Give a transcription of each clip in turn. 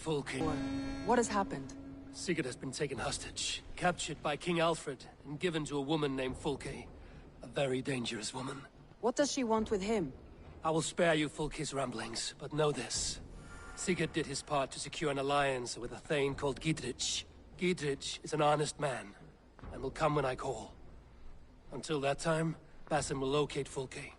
Fulke. What has happened? Sigurd has been taken hostage, captured by King Alfred, and given to a woman named Fulke. A very dangerous woman. What does she want with him? I will spare you Fulke's ramblings, but know this. Sigurd did his part to secure an alliance with a thane called Gidrich. Gidrich is an honest man, and will come when I call. Until that time, Basim will locate Fulke.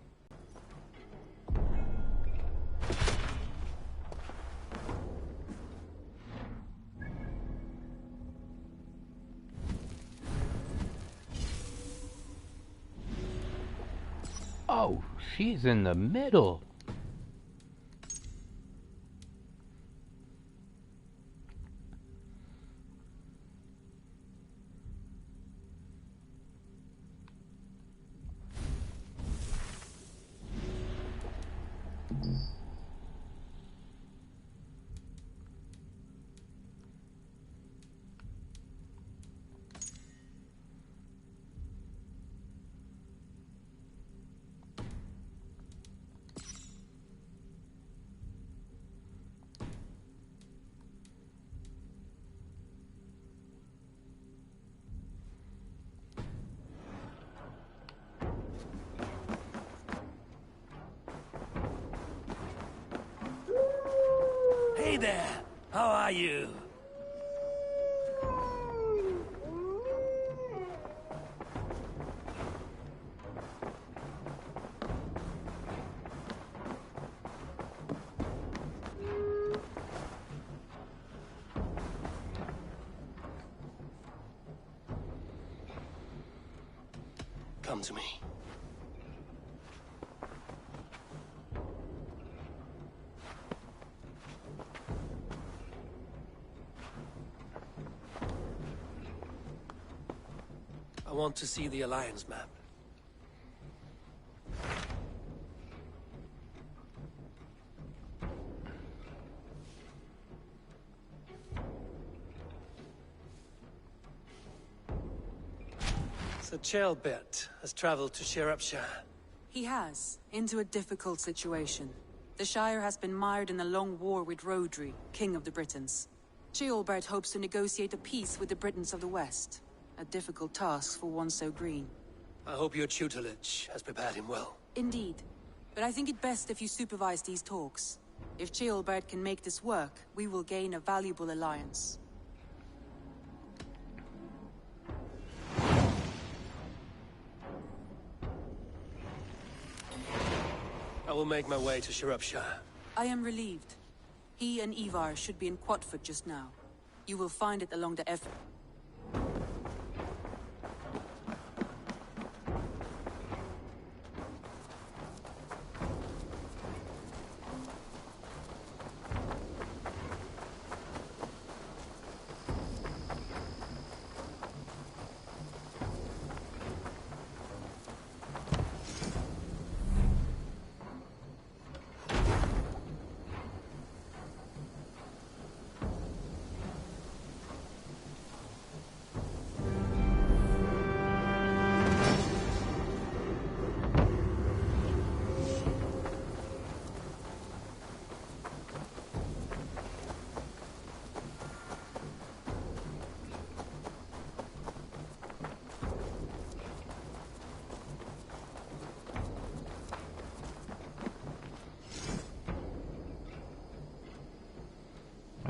Oh, she's in the middle. Hey there! How are you? Come to me. I want to see the Alliance map. So Ceolbert has traveled to Shropshire. He has, into a difficult situation. The Shire has been mired in a long war with Rhodri, King of the Britons. Ceolbert hopes to negotiate a peace with the Britons of the West. A difficult task for one so green. I hope your tutelage has prepared him well. Indeed. But I think it best if you supervise these talks. If Ceolbert can make this work, we will gain a valuable alliance. I will make my way to Shropshire. I am relieved. He and Ivar should be in Quatford just now. You will find it along the F.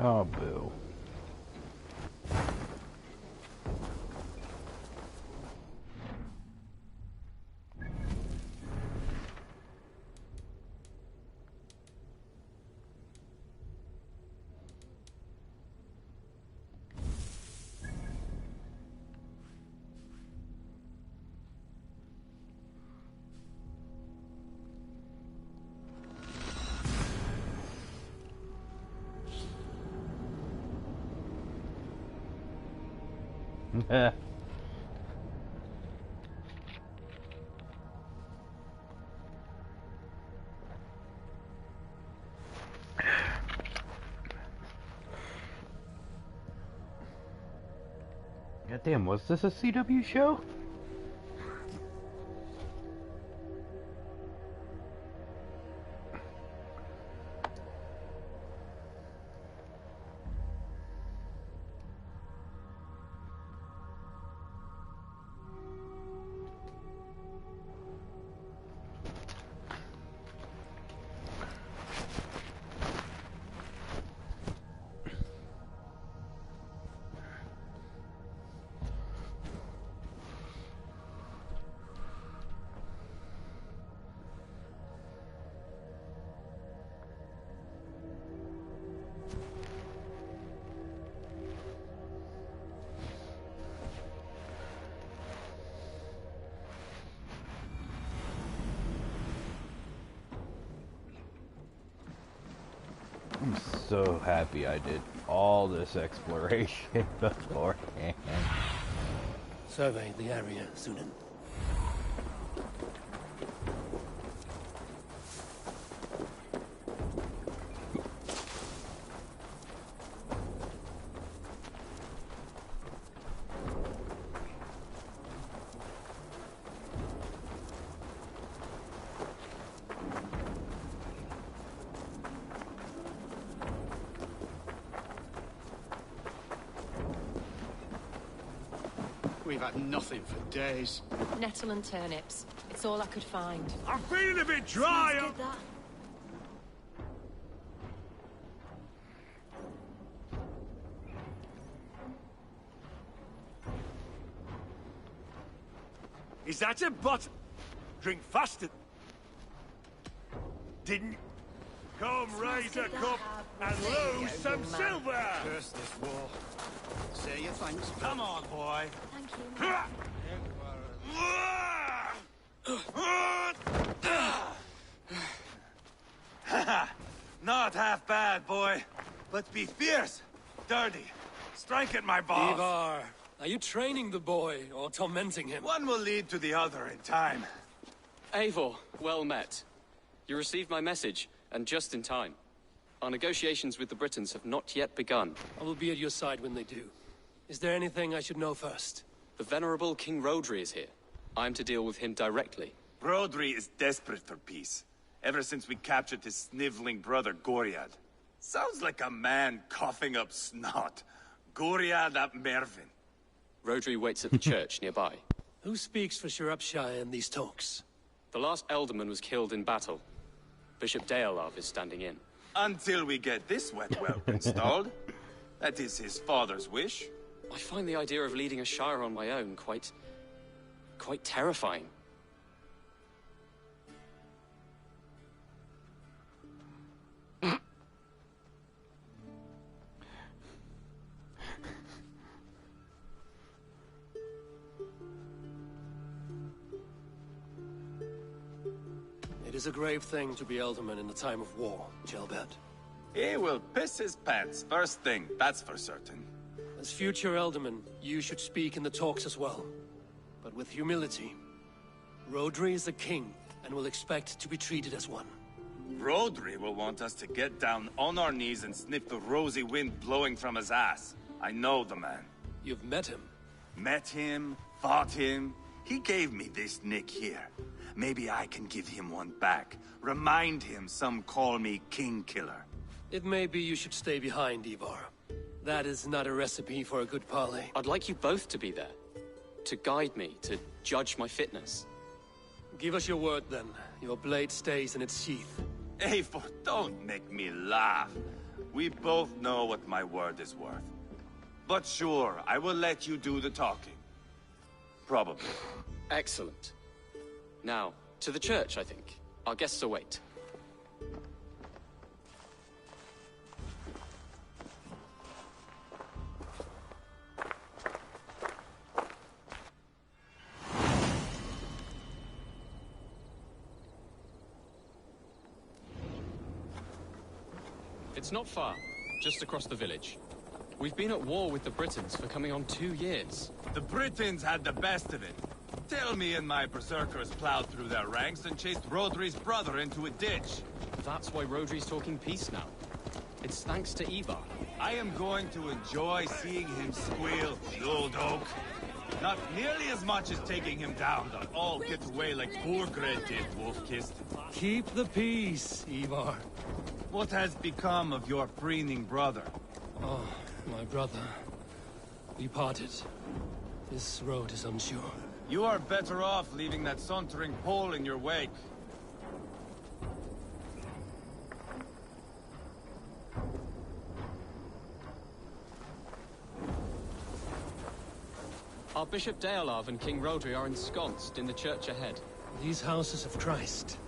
Oh, boo. Goddamn, was this a CW show? so happy I did all this exploration beforehand. Survey the area, Sunan. We've had nothing for days. Nettle and turnips. It's all I could find. I'm feeling a bit dry. Sounds good, that. Is that a bot? Drink faster. Didn't come raise a cup and lose some silver. Curse this war. Say your thanks. Come on, boy. Thank you. Not half bad, boy. But be fierce, dirty. Strike at my balls. Ivar, are you training the boy or tormenting him? One will lead to the other in time. Eivor, well met. You received my message, and just in time. Our negotiations with the Britons have not yet begun. I will be at your side when they do. Is there anything I should know first? The venerable King Rodri is here. I am to deal with him directly. Rodri is desperate for peace. Ever since we captured his sniveling brother, Goriad. Sounds like a man coughing up snot. Goriad ap Mervin. Rodri waits at the church nearby. Who speaks for Shropshire in these talks? The last Elderman was killed in battle. Bishop Dealav is standing in. Until we get this wet well installed. That is his father's wish. I find the idea of leading a shire on my own quite terrifying. It is a grave thing to be Elderman in the time of war, Gelbert. He will piss his pants first thing, that's for certain. As future Elderman, you should speak in the talks as well. But with humility. Rodri is the king, and will expect to be treated as one. Rodri will want us to get down on our knees and sniff the rosy wind blowing from his ass. I know the man. You've met him. Met him, fought him. He gave me this nick here. Maybe I can give him one back. Remind him some call me King Killer. It may be you should stay behind, Ivar. That is not a recipe for a good parley. I'd like you both to be there. To guide me, to judge my fitness. Give us your word, then. Your blade stays in its sheath. Eivor, don't make me laugh. We both know what my word is worth. But sure, I will let you do the talking. Probably. Excellent. Now, to the church, I think. Our guests await. It's not far, just across the village. We've been at war with the Britons for coming on 2 years. The Britons had the best of it. Tell me and my berserkers plowed through their ranks and chased Rodri's brother into a ditch. That's why Rodri's talking peace now. It's thanks to Ivar. I am going to enjoy seeing him squeal, the old oak. Not nearly as much as taking him down. They'll all get away like Borgred did, Wolf-Kissed. Keep the peace, Ivar. What has become of your preening brother? Oh, my brother. We parted. This road is unsure. You are better off leaving that sauntering pole in your wake. Our Bishop Dealav and King Rodri are ensconced in the church ahead. These houses of Christ,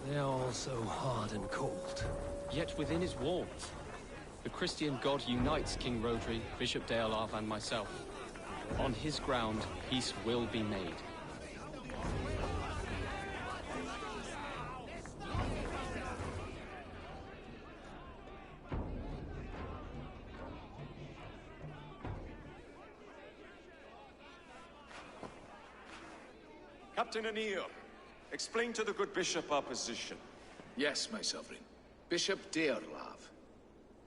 they are all so hard and cold. Yet within his warmth, the Christian God unites King Rodri, Bishop Dealav, and myself. On his ground, peace will be made. Captain Anir, explain to the good bishop our position. Yes, my sovereign. Bishop Deorlav.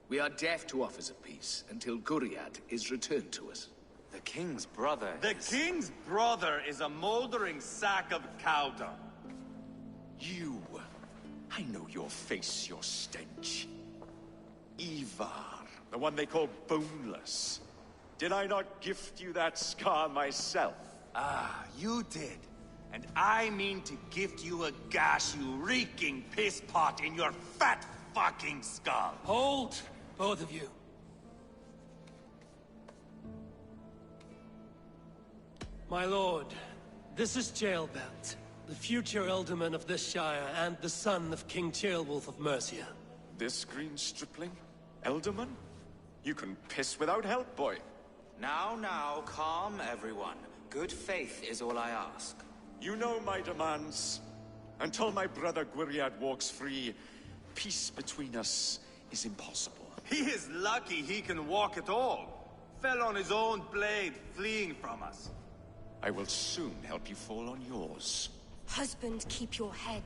We are deaf to offers of peace until Guriad is returned to us. The king's brother king's brother is a moldering sack of cow dung. You. I know your face, your stench. Ivar, the one they call Boneless. Did I not gift you that scar myself? Ah, you did. And I mean to gift you a gash, you reeking piss pot in your fat fucking skull. Hold, both of you. My lord, this is Jailbelt, the future alderman of this shire and the son of King Ceolwulf of Mercia. This green stripling? Elderman? You can piss without help, boy. Now, calm everyone. Good faith is all I ask. You know my demands. Until my brother Gwiriad walks free, peace between us is impossible. He is lucky he can walk at all. Fell on his own blade, fleeing from us. I will soon help you fall on yours. Husband, keep your head.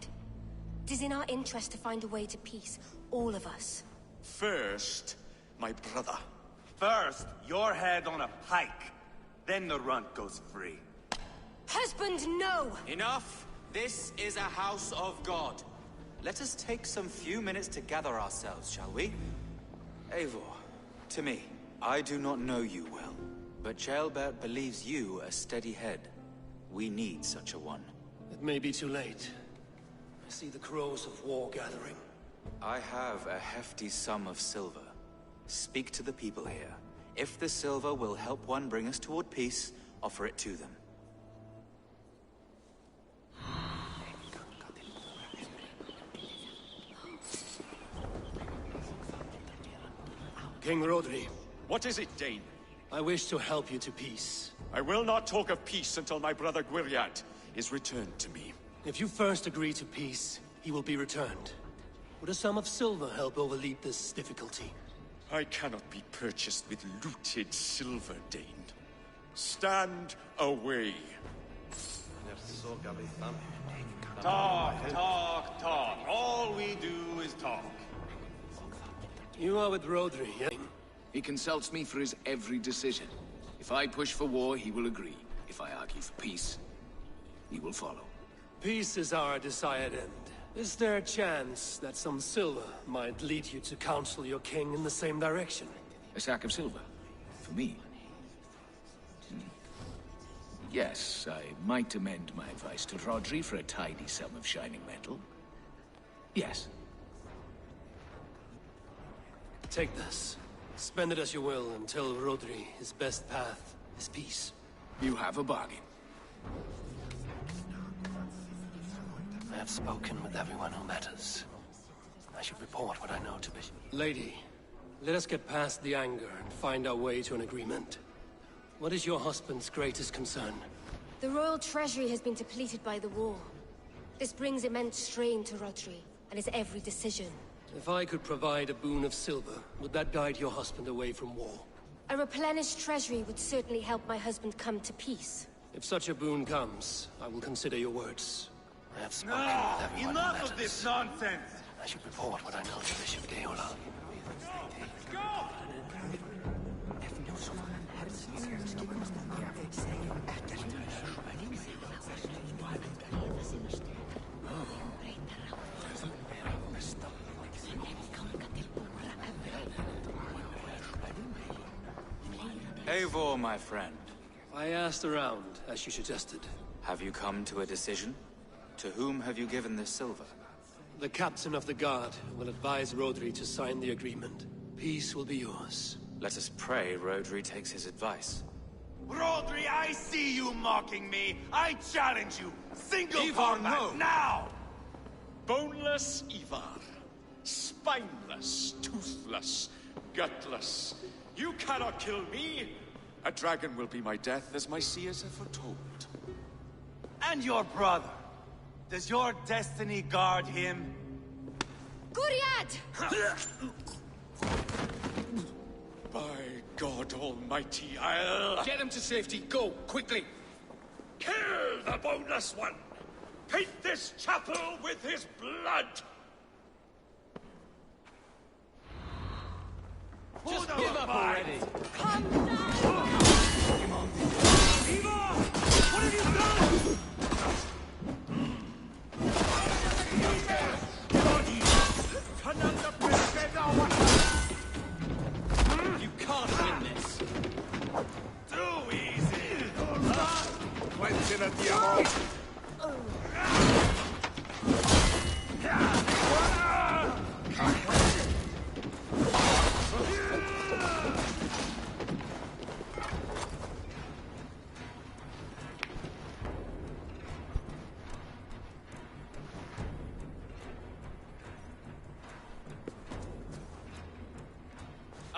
It is in our interest to find a way to peace, all of us. First, my brother. First, your head on a pike. Then the runt goes free. Husband, no! Enough! This is a house of God. Let us take some few minutes to gather ourselves, shall we? Eivor, to me, I do not know you well, but Ceolbert believes you a steady head. We need such a one. It may be too late. I see the crows of war gathering. I have a hefty sum of silver. Speak to the people here. If the silver will help one bring us toward peace, offer it to them. King Rodri, What is it, Dane? I wish to help you to peace. I will not talk of peace until my brother Gwiriad is returned to me. If you first agree to peace, he will be returned. Would a sum of silver help overleap this difficulty? I cannot be purchased with looted silver, Dane. Stand away. Talk. All we do is talk. You are with Rodri, yeah? He consults me for his every decision. If I push for war, he will agree. If I argue for peace, he will follow. Peace is our desired end. Is there a chance that some silver might lead you to counsel your king in the same direction? A sack of silver? For me? Yes, I might amend my advice to Rodri for a tidy sum of shining metal. Yes. Take this. Spend it as you will until Rodri, his best path is peace. You have a bargain. I have spoken with everyone who matters. I should report what I know to Bishop. Lady, let us get past the anger and find our way to an agreement. What is your husband's greatest concern? The royal treasury has been depleted by the war. This brings immense strain to Rodri, and his every decision. If I could provide a boon of silver, would that guide your husband away from war? A replenished treasury would certainly help my husband come to peace. If such a boon comes, I will consider your words. I have spoken with everyone who Enough matters. of this nonsense! I should report what I know to Bishop Deola. Eivor, my friend. I asked around, as you suggested. Have you come to a decision? To whom have you given this silver? The captain of the guard will advise Rodri to sign the agreement. Peace will be yours. Let us pray Rodri takes his advice. Rodri, I see you mocking me! I challenge you! Single Ivar, combat, no. now! Boneless Ivar. Spineless, toothless, gutless. You cannot kill me! A dragon will be my death, as my seers have foretold. And your brother. Does your destiny guard him? Guriad! By God Almighty, I'll... Get him to safety. Go, quickly. Kill the boneless one! Paint this chapel with his blood! Just give up already! Come down! Eva! What have you done? You can't win this! Too easy!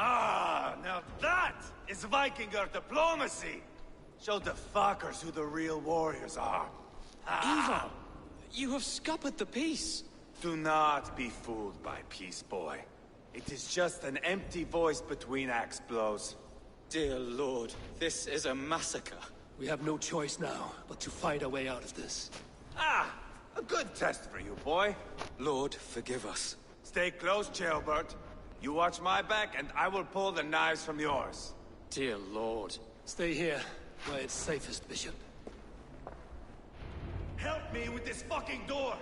Ah, now that is Vikinger diplomacy! Show the fuckers who the real warriors are. Eva! You have scuppered the peace! Do not be fooled by peace, boy. It is just an empty voice between axe blows. Dear Lord, this is a massacre. We have no choice now, but to find a way out of this. Ah! A good test for you, boy. Lord, forgive us. Stay close, Jailbird. You watch my back, and I will pull the knives from yours. Dear Lord. Stay here, where it's safest, Bishop. Help me with this fucking door!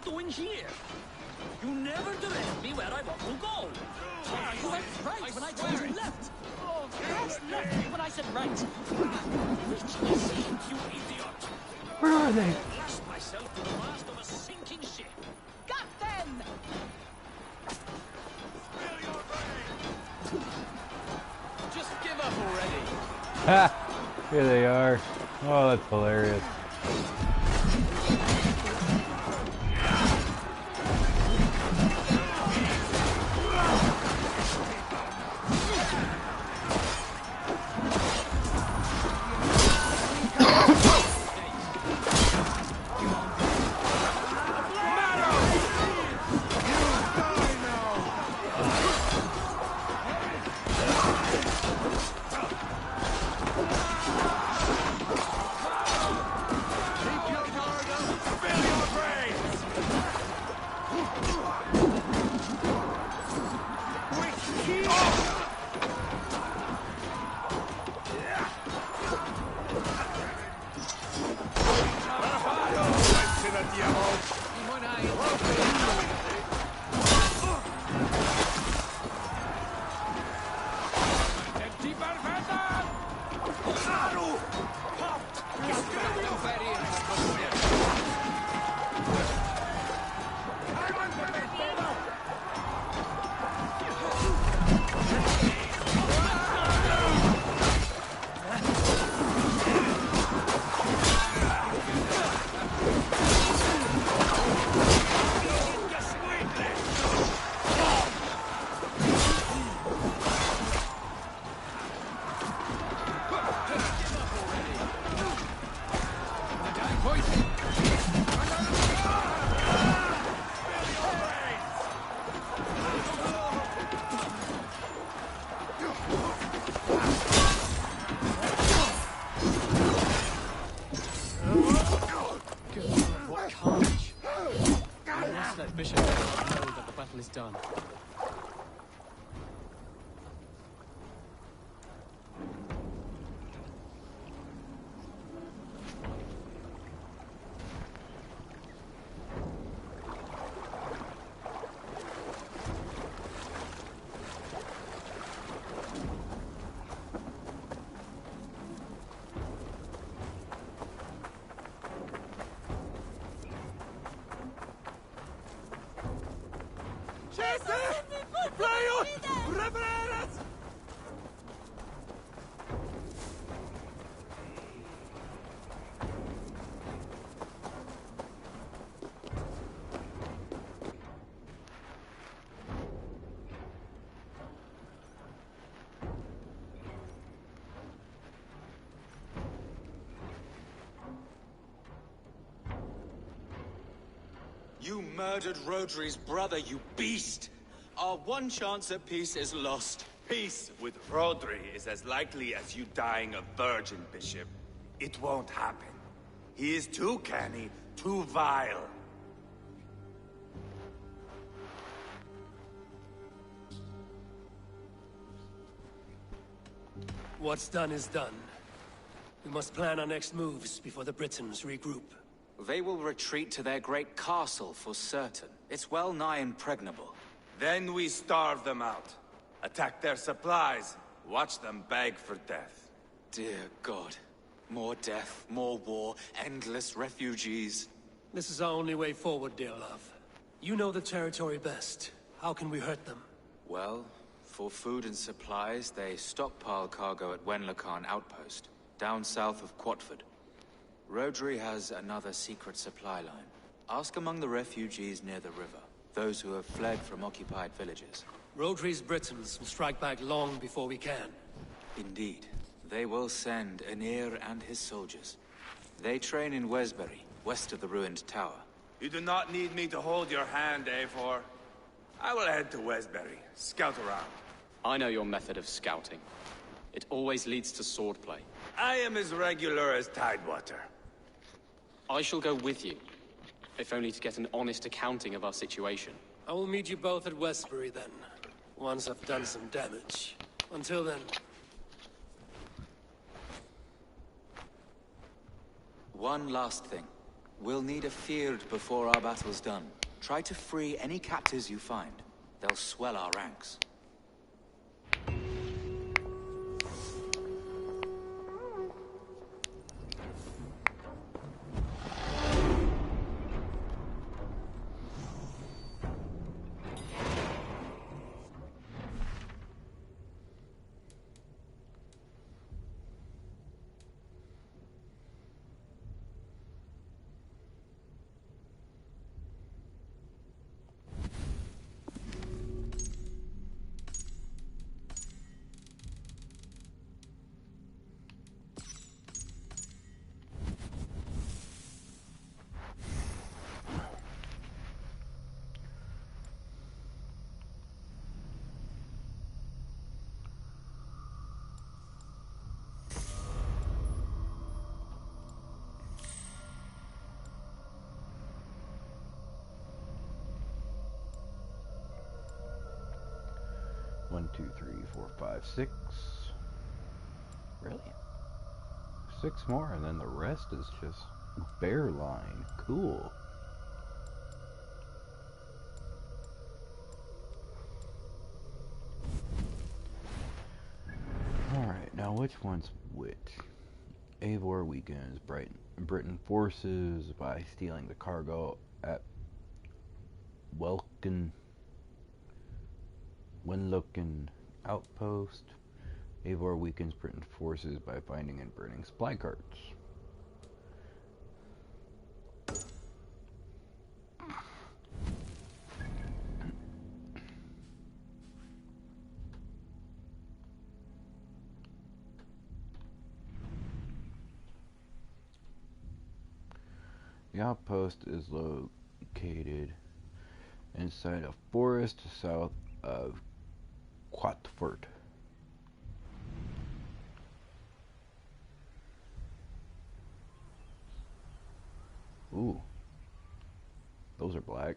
doing here? You never direct me where I want to go. You went right when I told you left. Oh, yes, left when I said right. Which is it, you idiot? Where are they? Lost myself to the mast of a sinking ship. Got them! Ha! Here they are. Oh, that's hilarious. Bishop know that the battle is done. You murdered Rodri's brother, you beast! Our one chance at peace is lost. Peace with Rodri is as likely as you dying a virgin, Bishop. It won't happen. He is too canny, too vile. What's done is done. We must plan our next moves before the Britons regroup. They will retreat to their great castle for certain. It's well nigh impregnable. Then we starve them out. Attack their supplies. Watch them beg for death. Dear God. More death, more war, endless refugees. This is our only way forward, dear love. You know the territory best. How can we hurt them? Well, for food and supplies, they stockpile cargo at Wenlacan Outpost, down south of Quatford. Rodri has another secret supply line. Ask among the refugees near the river, those who have fled from occupied villages. Rodri's Britons will strike back long before we can. Indeed. They will send Aenir and his soldiers. They train in Wesbury, west of the ruined tower. You do not need me to hold your hand, Eivor. I will head to Wesbury, scout around. I know your method of scouting. It always leads to swordplay. I am as regular as Tidewater. I shall go with you, if only to get an honest accounting of our situation. I will meet you both at Westbury then, once I've done some damage. Until then... One last thing. We'll need a field before our battle's done. Try to free any captives you find. They'll swell our ranks. 1, 2, 3, 4, 5, 6. Really? 6 more, and then the rest is just bear line. Cool. Alright, now which one's which? Eivor weakens Britain forces by stealing the cargo at Wenloken outpost. Eivor weakens Britain forces by finding and burning supply carts. The outpost is located inside a forest south of Quatfort. Ooh, those are black.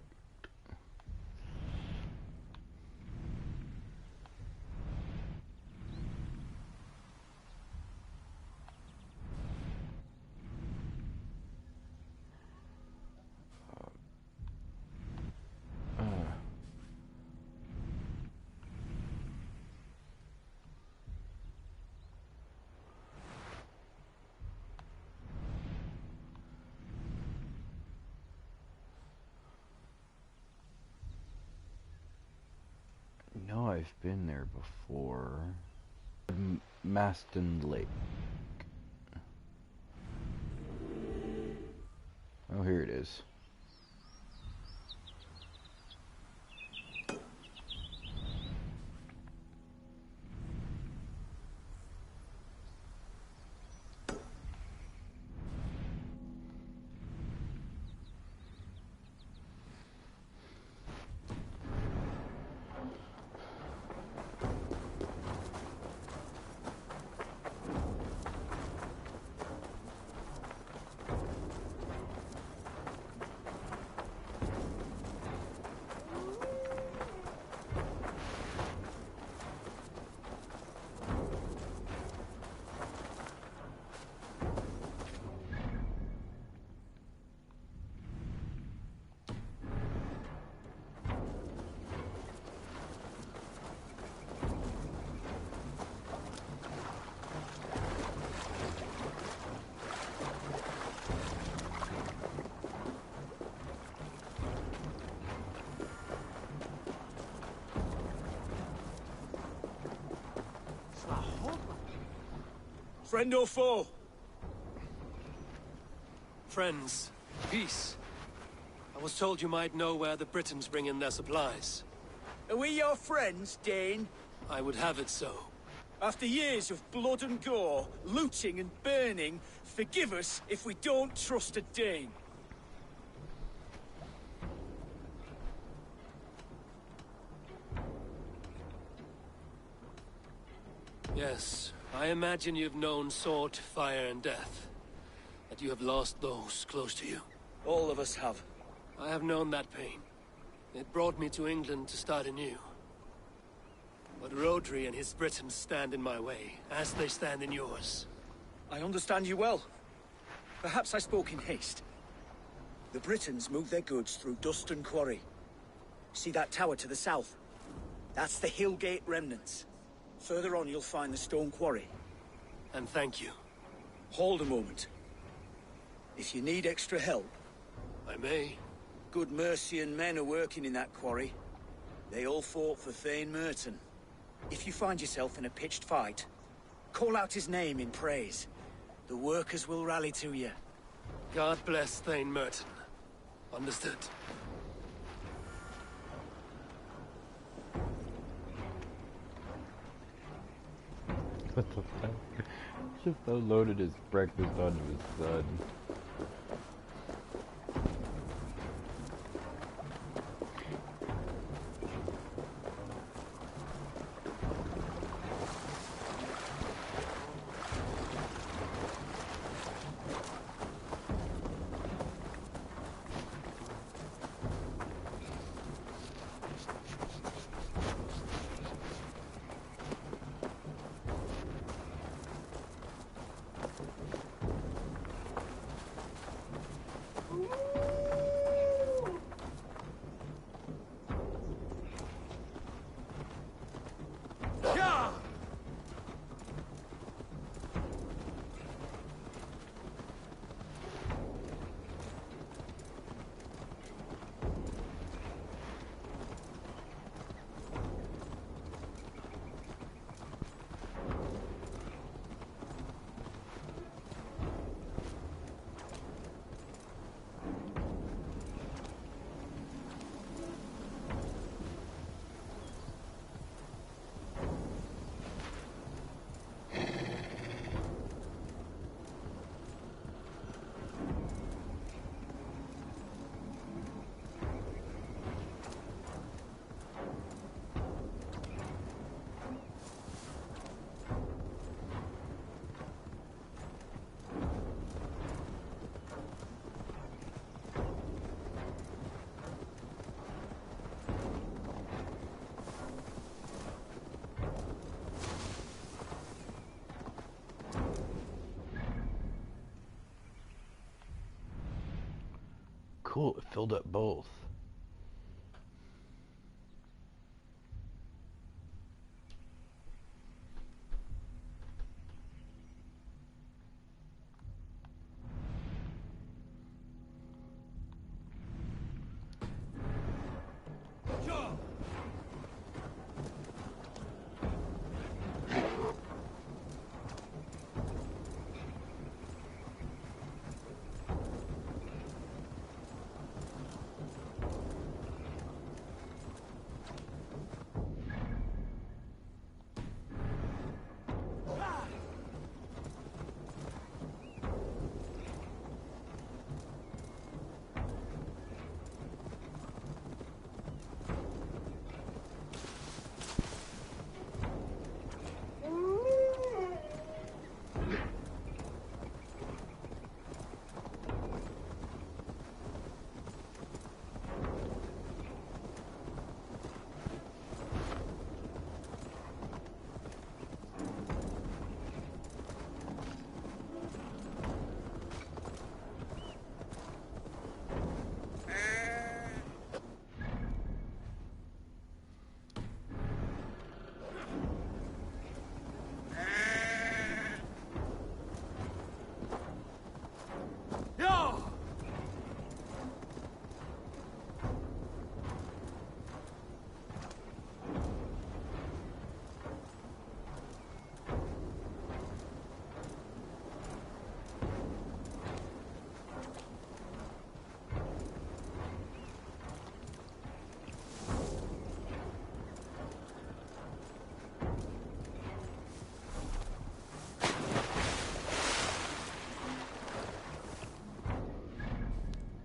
No, I've been there before. Maston Lake. Oh, here it is. Friend or foe? Friends. Peace. I was told you might know where the Britons bring in their supplies. Are we your friends, Dane? I would have it so. After years of blood and gore, looting and burning, forgive us if we don't trust a Dane. Yes, I imagine you've known sword, fire, and death. That you have lost those close to you. All of us have. I have known that pain. It brought me to England to start anew. But Rodri and his Britons stand in my way, as they stand in yours. I understand you well. Perhaps I spoke in haste. The Britons move their goods through Duston Quarry. See that tower to the south? That's the Hillgate remnants. Further on, you'll find the stone quarry. And thank you. Hold a moment. If you need extra help... I may. Good Mercian men are working in that quarry. They all fought for Thane Merton. If you find yourself in a pitched fight, call out his name in praise. The workers will rally to you. God bless Thane Merton. Understood. What the fuck? Just unloaded his breakfast onto his son. cool, it filled up both.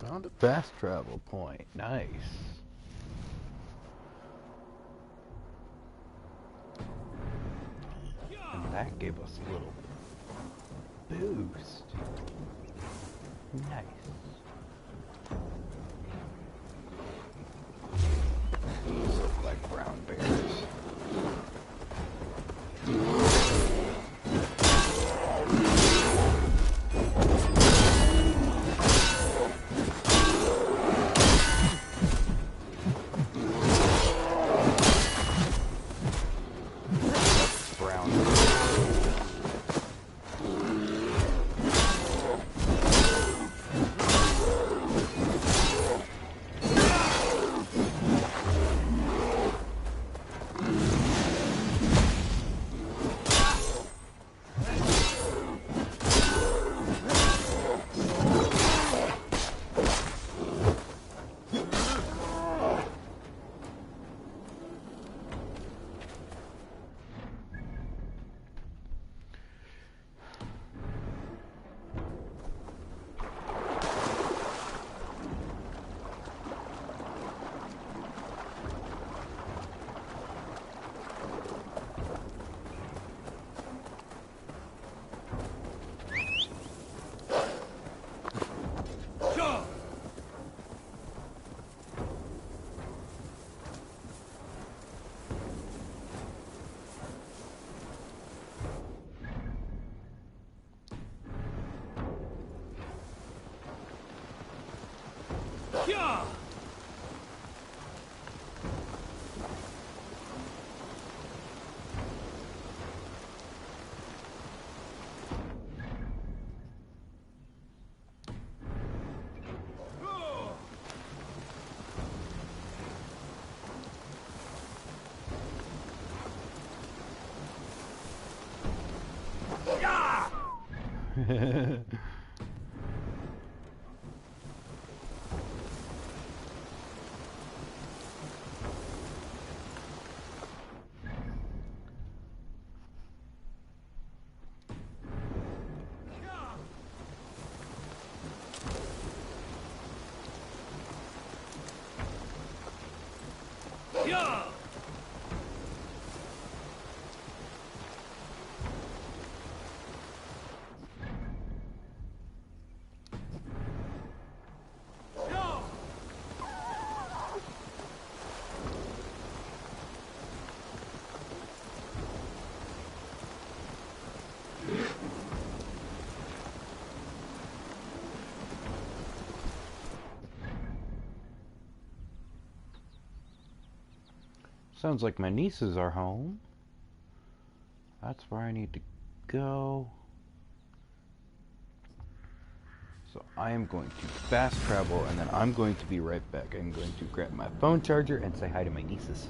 Found a fast travel point. Nice. And that gave us a little boost. Nice. These look like brown bears. Sounds like my nieces are home. That's where I need to go. So I am going to fast travel, and then I'm going to be right back. I'm going to grab my phone charger and say hi to my nieces.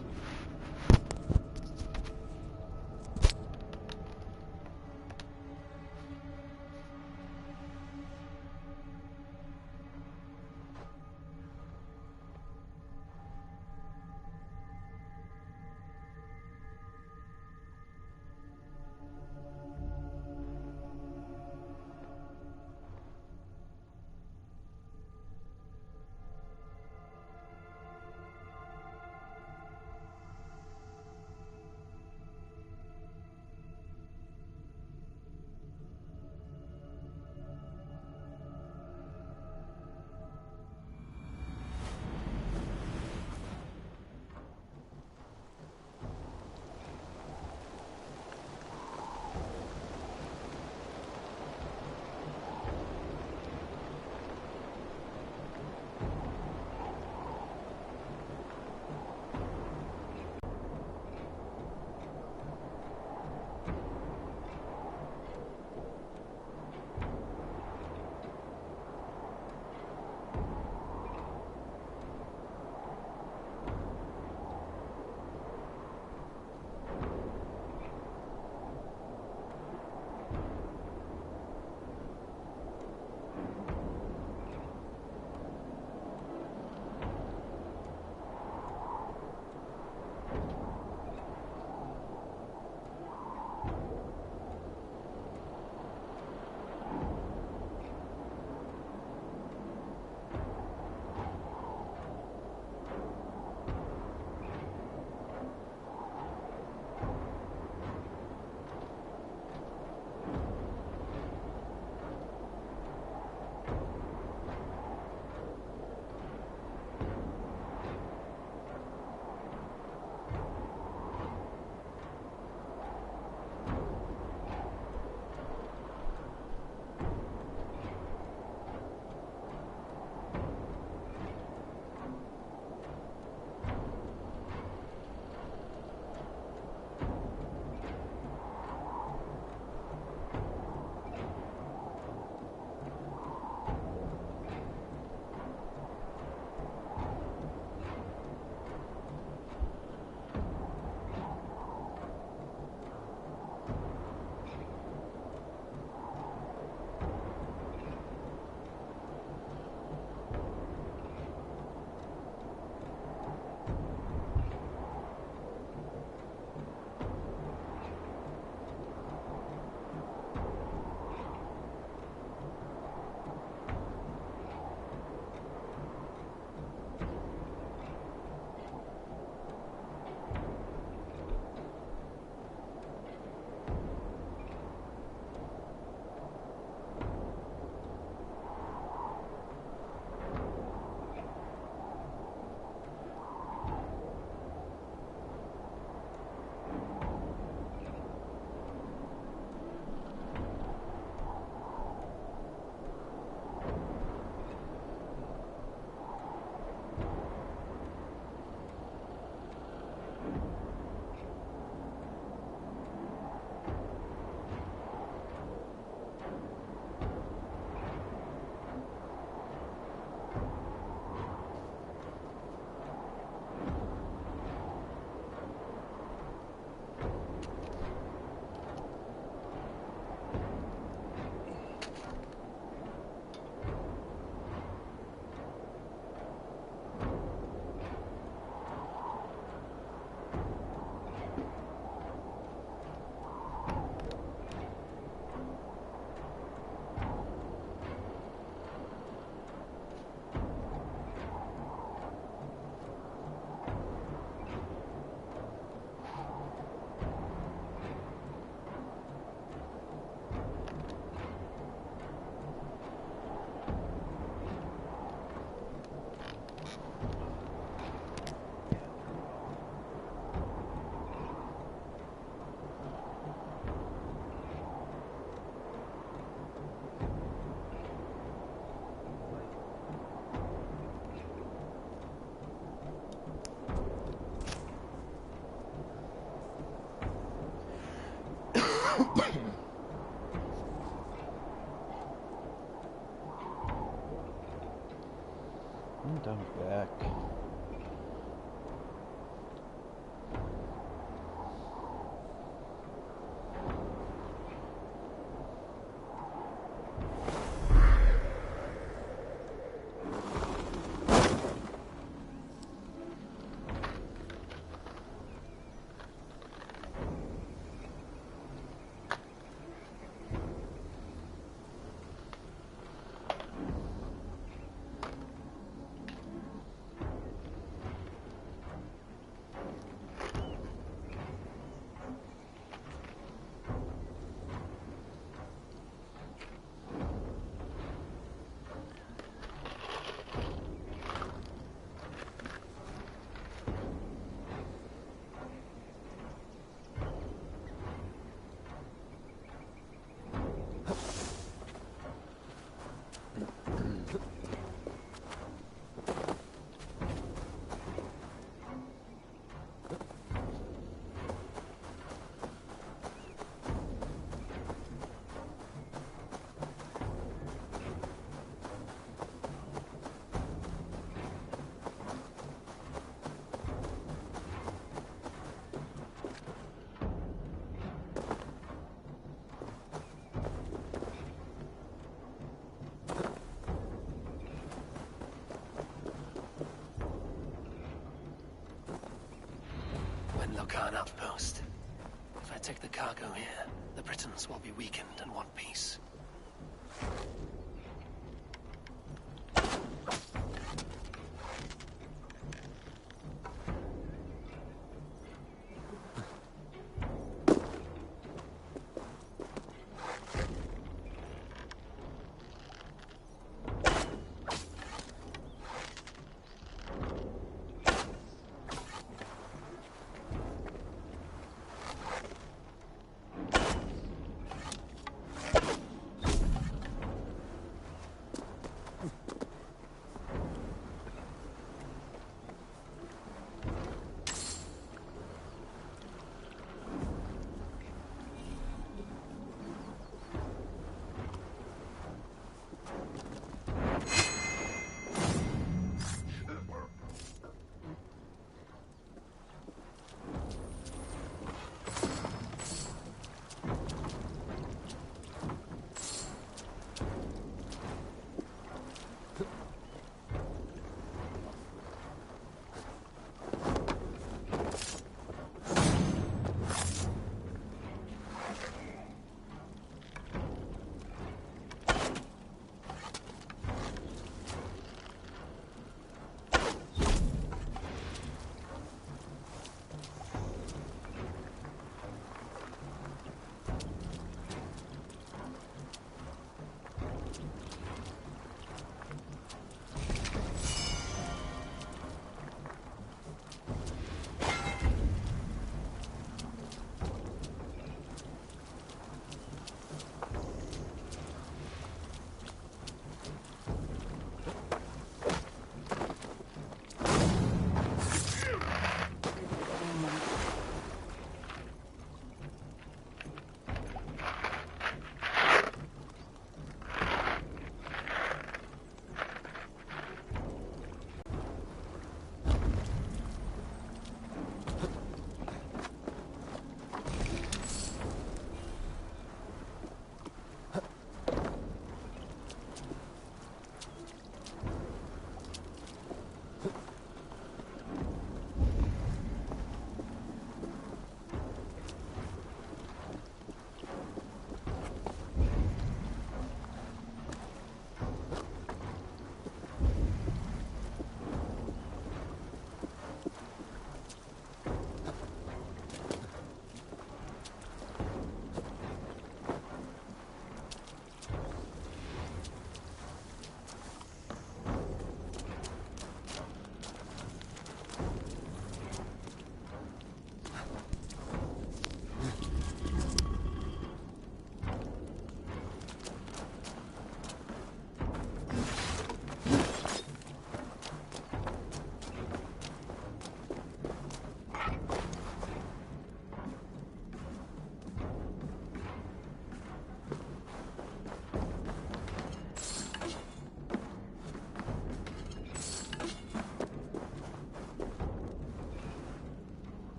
I'm back. Khan outpost. If I take the cargo here, the Britons will be weakened and want peace.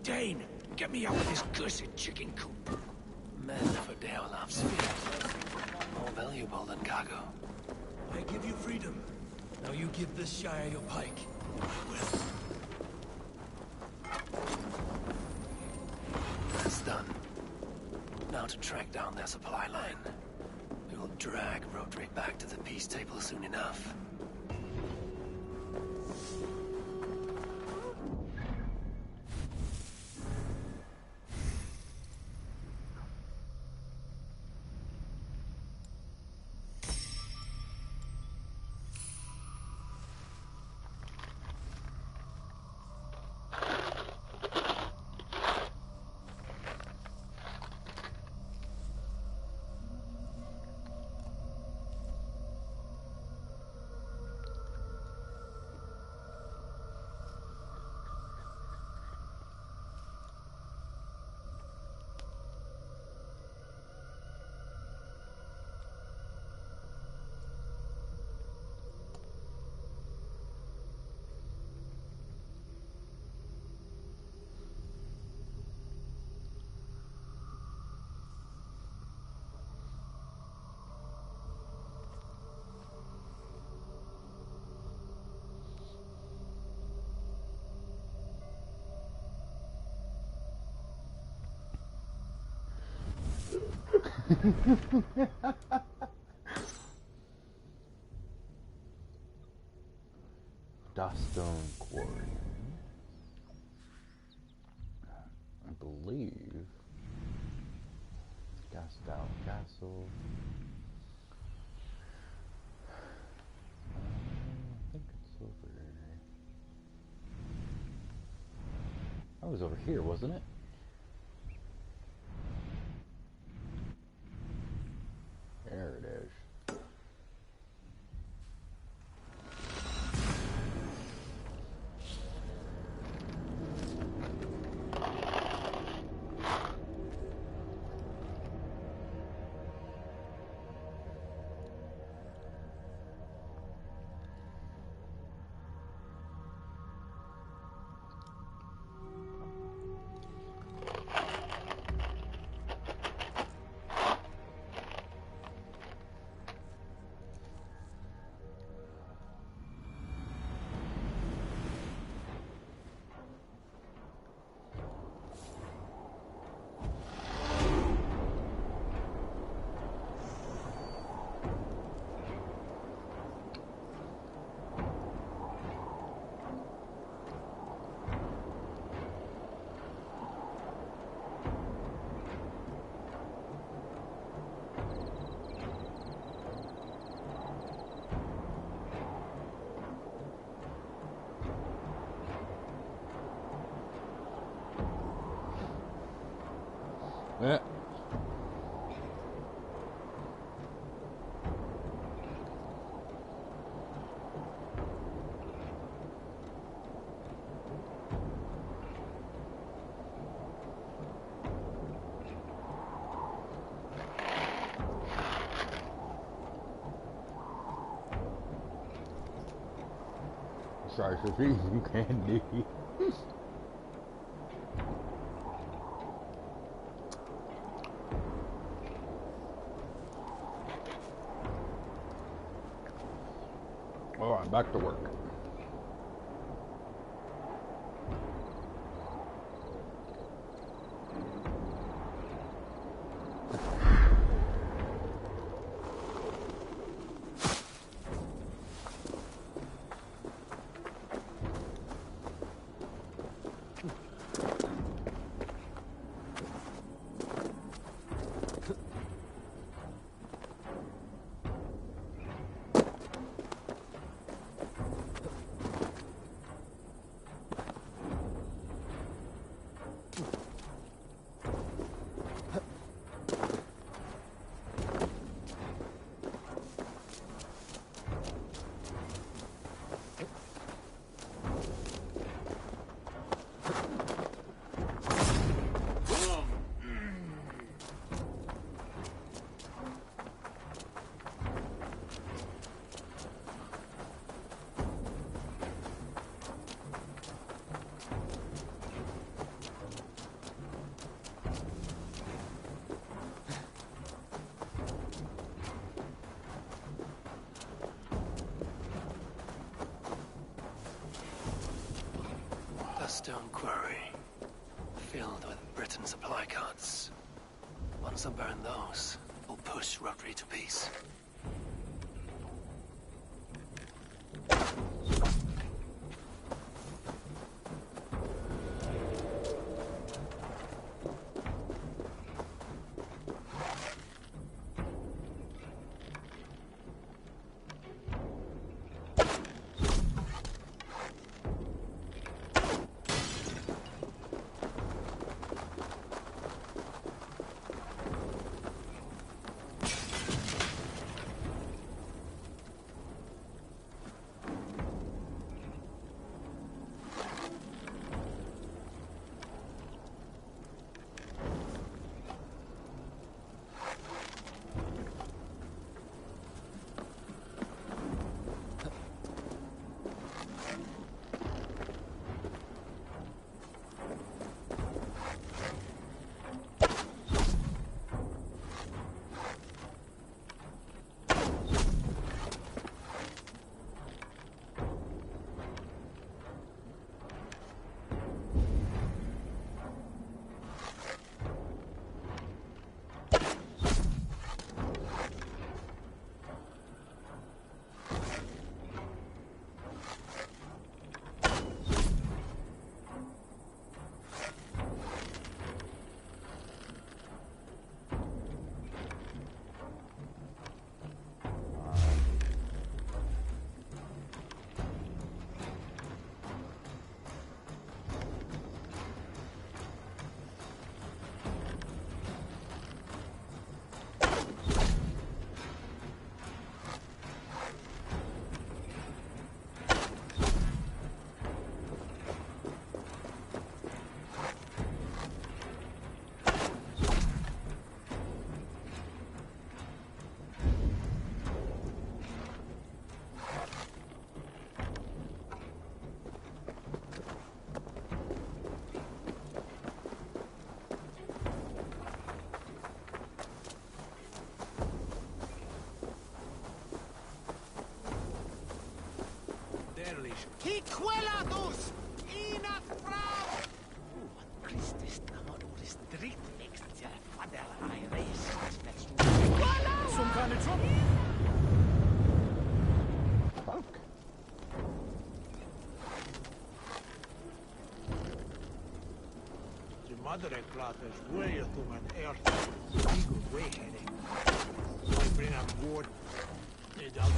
Dane, get me out of this cursed chicken coop. Men for Deolaf's fears. More valuable than cargo. I give you freedom. Now you give this Shire your pike. Well. That's done. Now to track down their supply line. We will drag Rodri back to the peace table soon enough. Duststone Quarry. I believe. Gasdow Castle. I think it's over. That was over here, wasn't it? There it is. Yeah. Sorry for freezing candy. Alright, back to work. stone quarry, filled with Britain supply carts. Once I burn those, we'll push Rotary to peace. He quelados! Inat frau! Christus namadores dritt extra fadel I race. Some kind of trouble? Fuck. The mother clatters way to an earth. Eagle way heading. I bring up wood. They dug.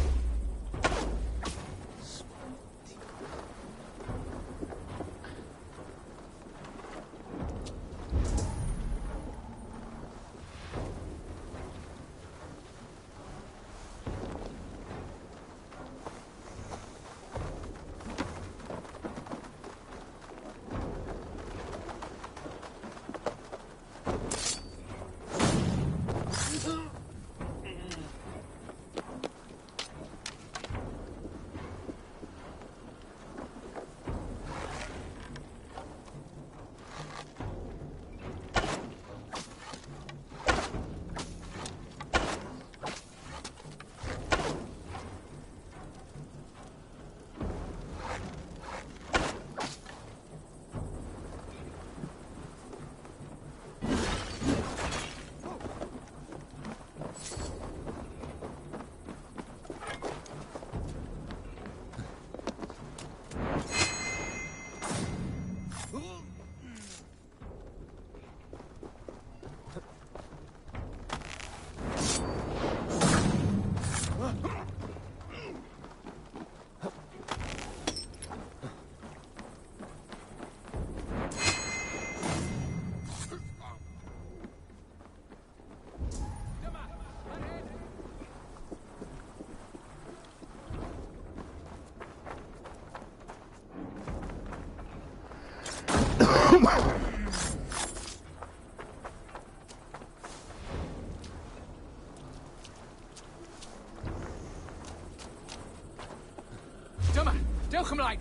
Welcome, like.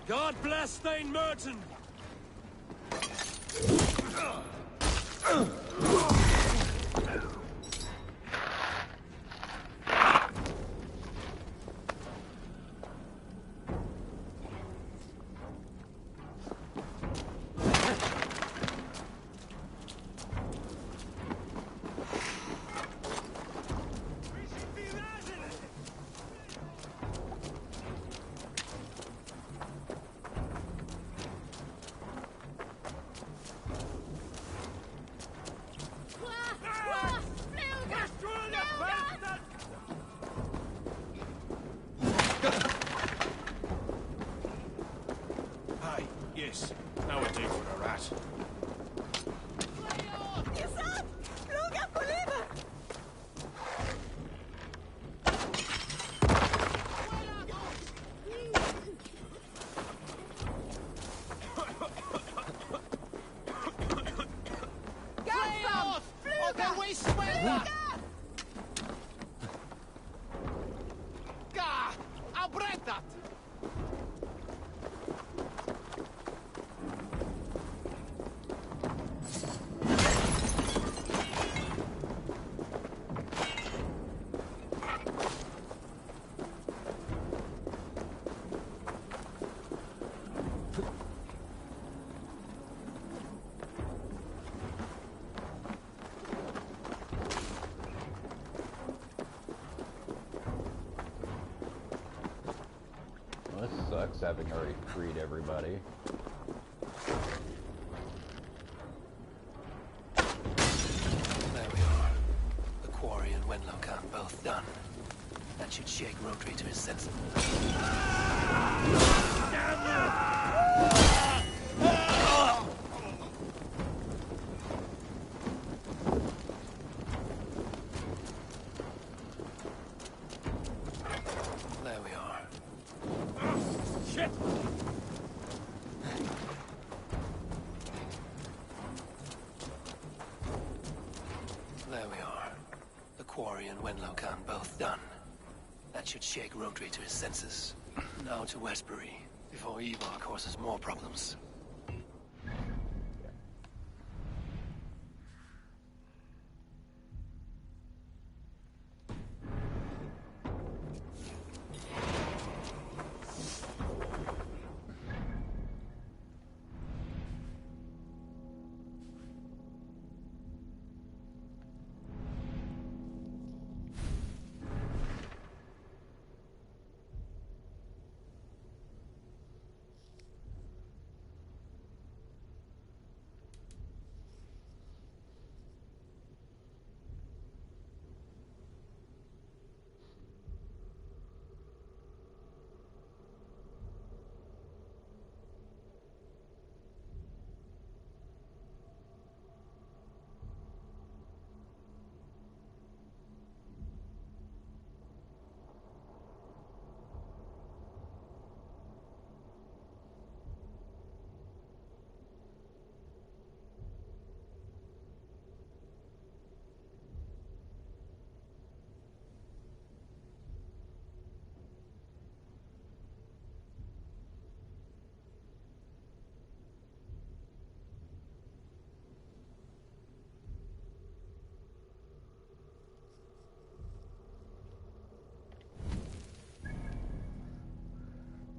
God bless Thane Merton! Bretat! This sucks having already freed everybody. There we are. The quarry and Wenlokan both done. That should shake Rodri to his senses. There we are. Shit! There we are. The quarry and Wenlokan both done. That should shake Rodri to his senses. Now to Westbury, before Ivar causes more problems.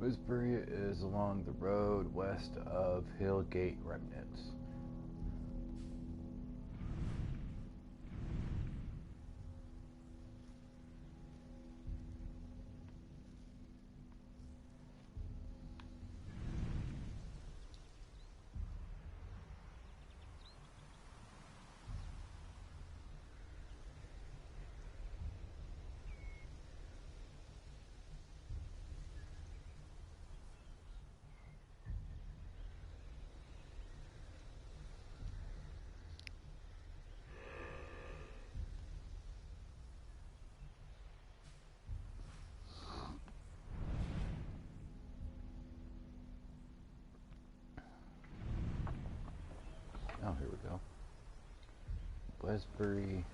Woodsbury is along the road west of Hillgate Remnants. Oh, here we go. Westbury.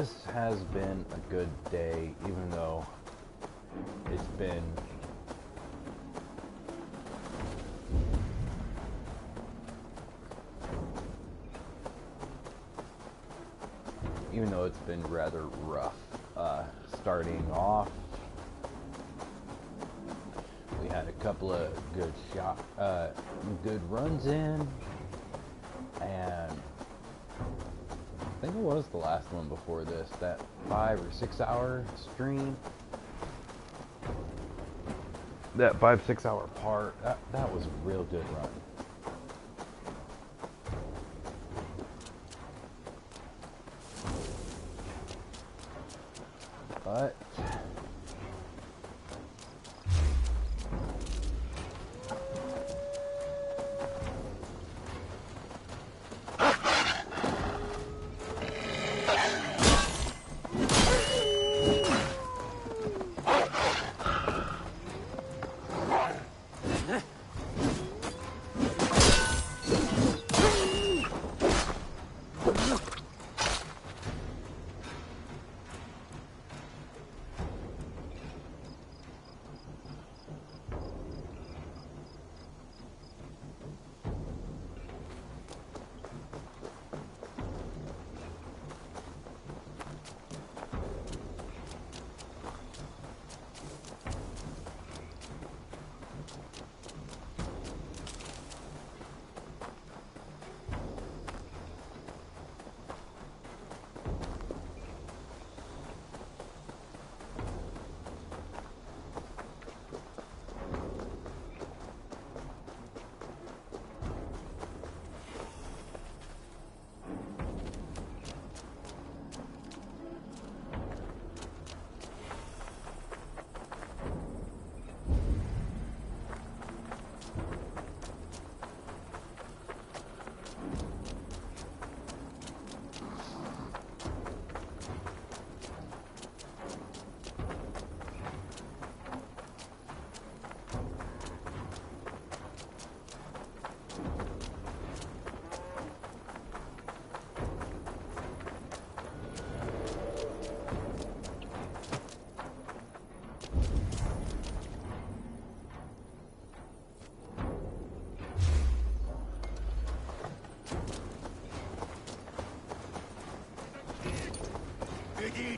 This has been a good day, even though it's been rather rough. Starting off, we had a couple of good runs in, and I think it was the last one before this, that 5 or 6 hour stream. That 5-6 hour part, that was a real good run. But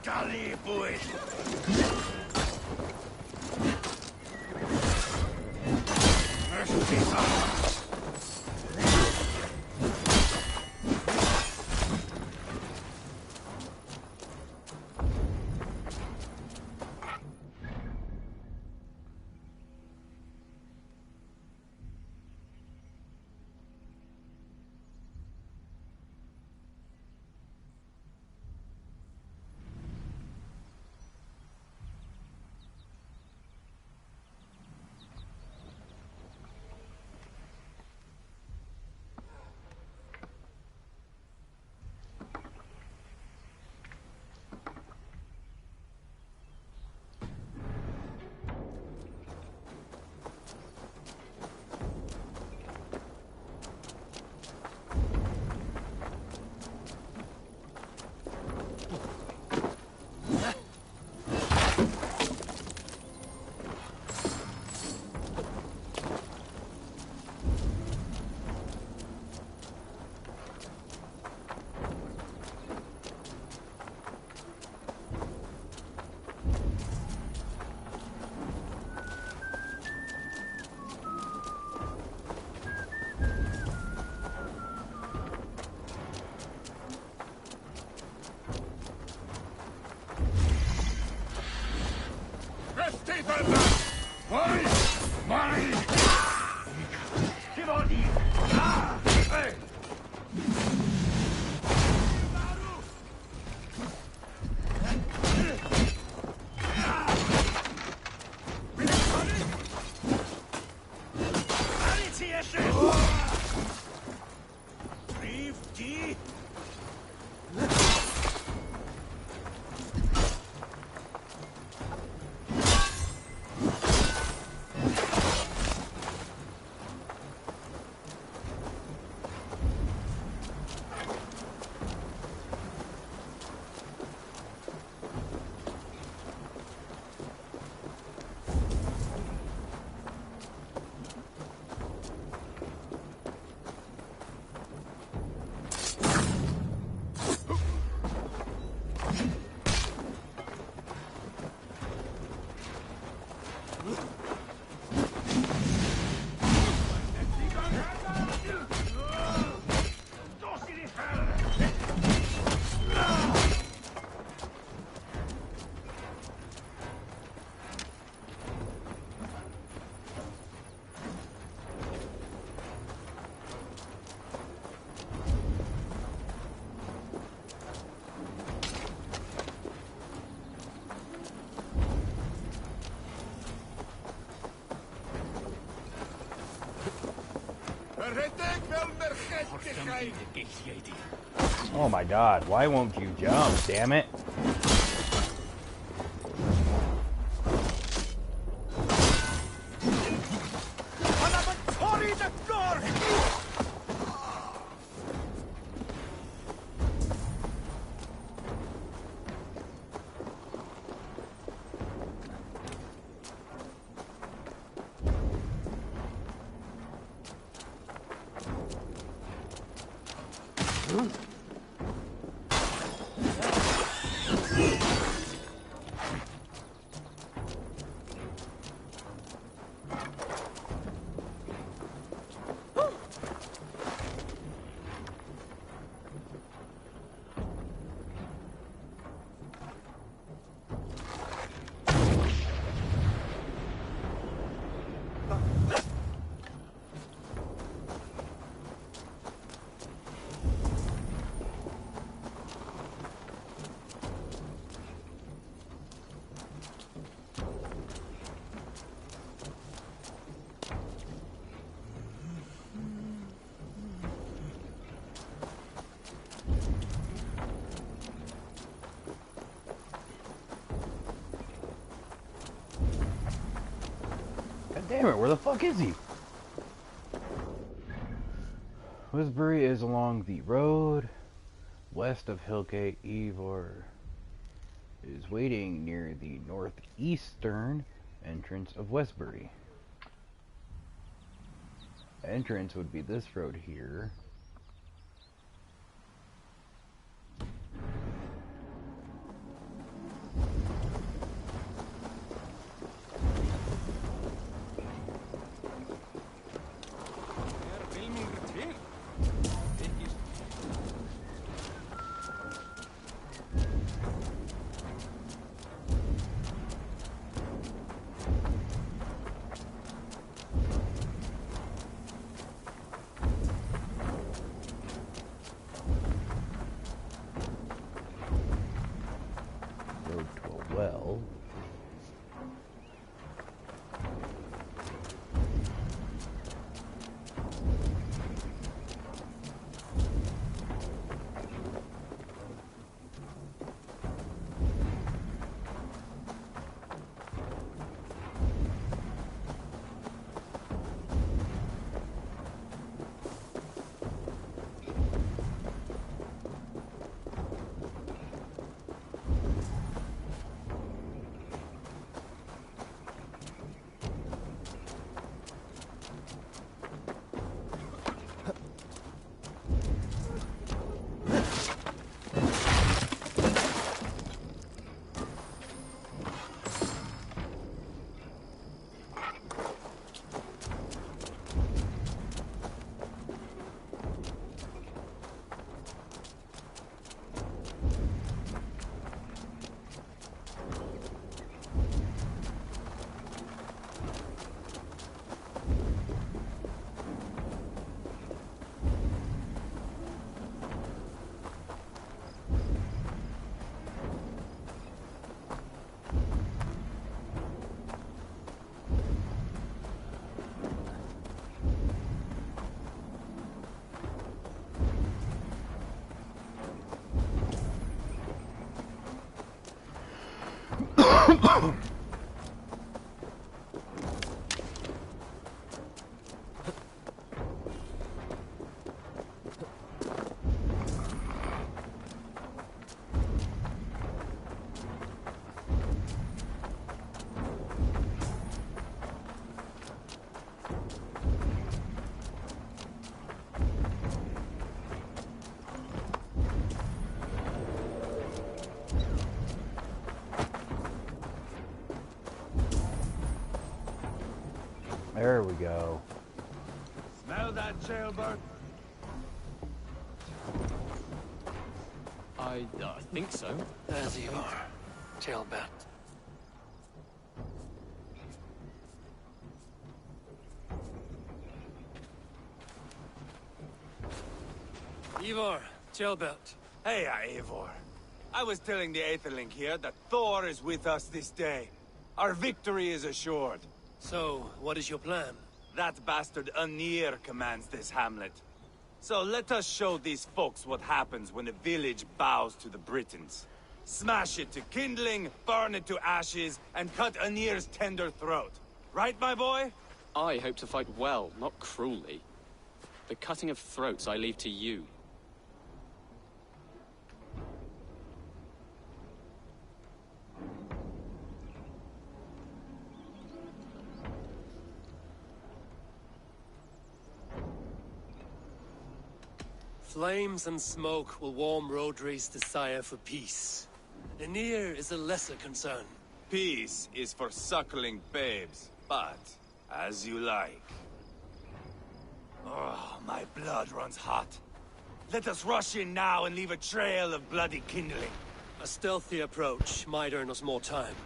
Italy, boys! Oh my god, why won't you jump, damn it? Damn it, where the fuck is he? Westbury is along the road west of Hillgate. Ivor is waiting near the northeastern entrance of Westbury. Entrance would be this road here. Well, There we go. Smell that, jailbird? I think so. There's Ivar. Jailbird. Ivar, jailbird. Hey, Eivor. I was telling the Aetherling here that Thor is with us this day. Our victory is assured. So, what is your plan? That bastard Anir commands this hamlet. So let us show these folks what happens when a village bows to the Britons. Smash it to kindling, burn it to ashes, and cut Anir's tender throat. Right, my boy? I hope to fight well, not cruelly. The cutting of throats I leave to you. Flames and smoke will warm Rodri's desire for peace. Anir is a lesser concern. Peace is for suckling babes, but as you like. Oh, my blood runs hot. Let us rush in now and leave a trail of bloody kindling. A stealthy approach might earn us more time.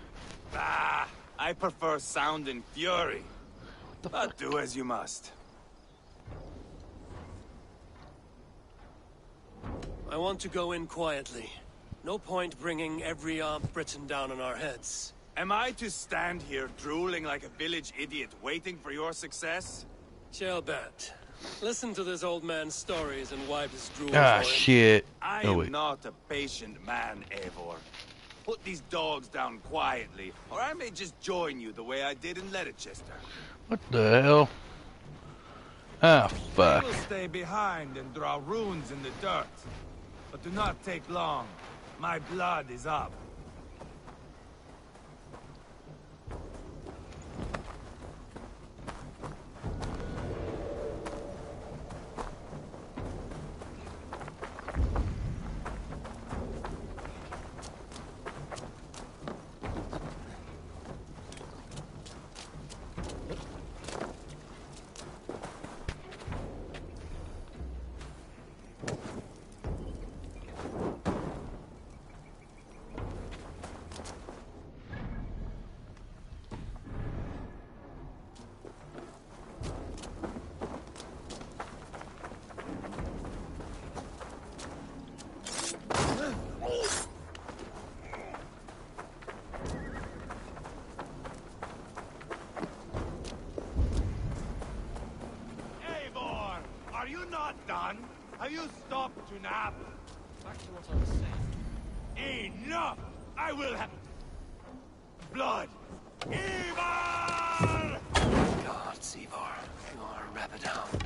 Ah, I prefer sound and fury. But do as you must. I want to go in quietly. No point bringing every armed Briton down on our heads. Am I to stand here drooling like a village idiot waiting for your success? Jailbird, listen to this old man's stories and wipe his drool Ah, for him. shit. I am not a patient man, Eivor. Put these dogs down quietly, or I may just join you the way I did in Leicester. What the hell? Ah, fuck. I will stay behind and draw runes in the dirt. But do not take long. My blood is up. Have you stopped to nap? Back to what I was saying. Enough! I will have... blood! Ivar! God, Ivar, you are a rabid hound.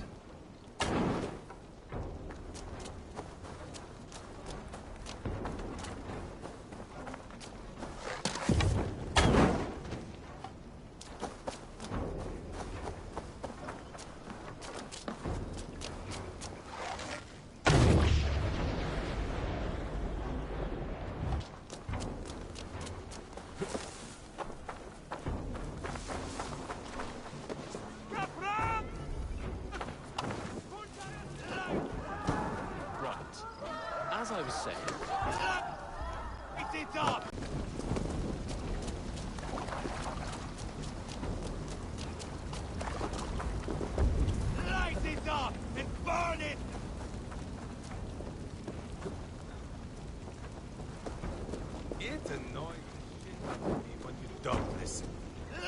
As I was saying... It's up! Light it up and burn it! It's annoying shit me when you don't listen.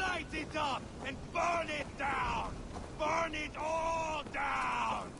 Light it up and burn it down! Burn it all down!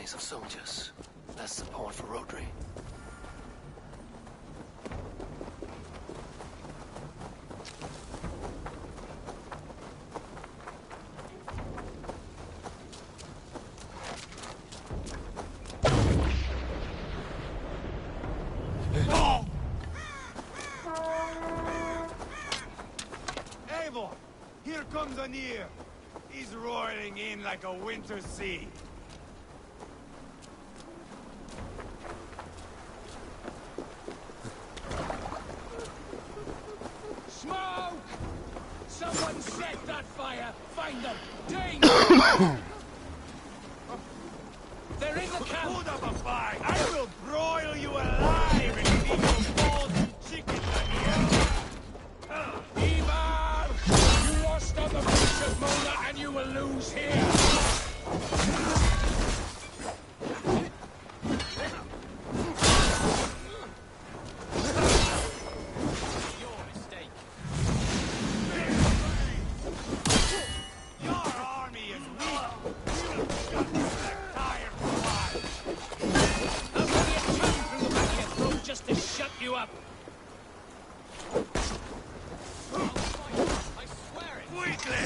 armies of soldiers. Less support for Rodri. Eivor! Here comes Anir! He's roaring in like a winter sea. Smoke! Someone set that fire! Find them! Danger! They're in the camp! Put up a fight! I will broil you alive and eat your balls and chicken, Anir! Ivar! You lost on the beach of Mona and you will lose here! Your mistake. Your army is weak! You shut that tire for How can you come through the back of your throat just to shut you up? I swear it. quickly!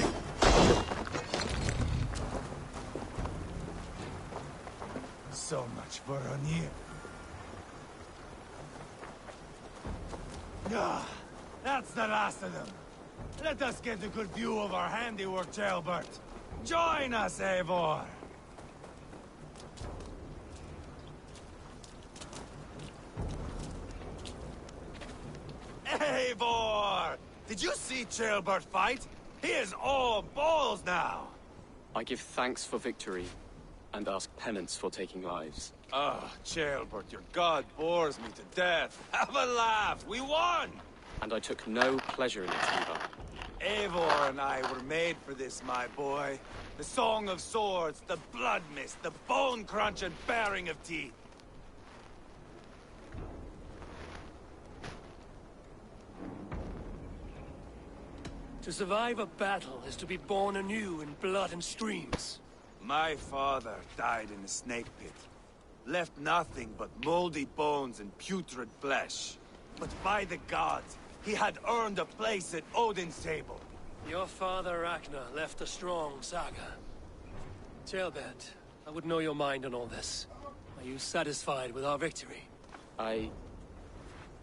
So much for Anir. Ah, that's the last of them. Let us get a good view of our handiwork, Jailbert. Join us, Eivor! Eivor! Did you see Jailbert fight? He is all balls now! I give thanks for victory, and ask penance for taking lives. Ah, Jailbert, your god bores me to death. Have a laugh! We won! And I took no pleasure in it, Ivar. Eivor and I were made for this, my boy. The song of swords, the blood mist, the bone crunch and baring of teeth. To survive a battle is to be born anew in blood and streams. My father died in a snake pit. Left nothing but moldy bones and putrid flesh. But by the gods, he had earned a place at Odin's table. Your father Ragnar left a strong saga. Jailbert, I would know your mind on all this. Are you satisfied with our victory? I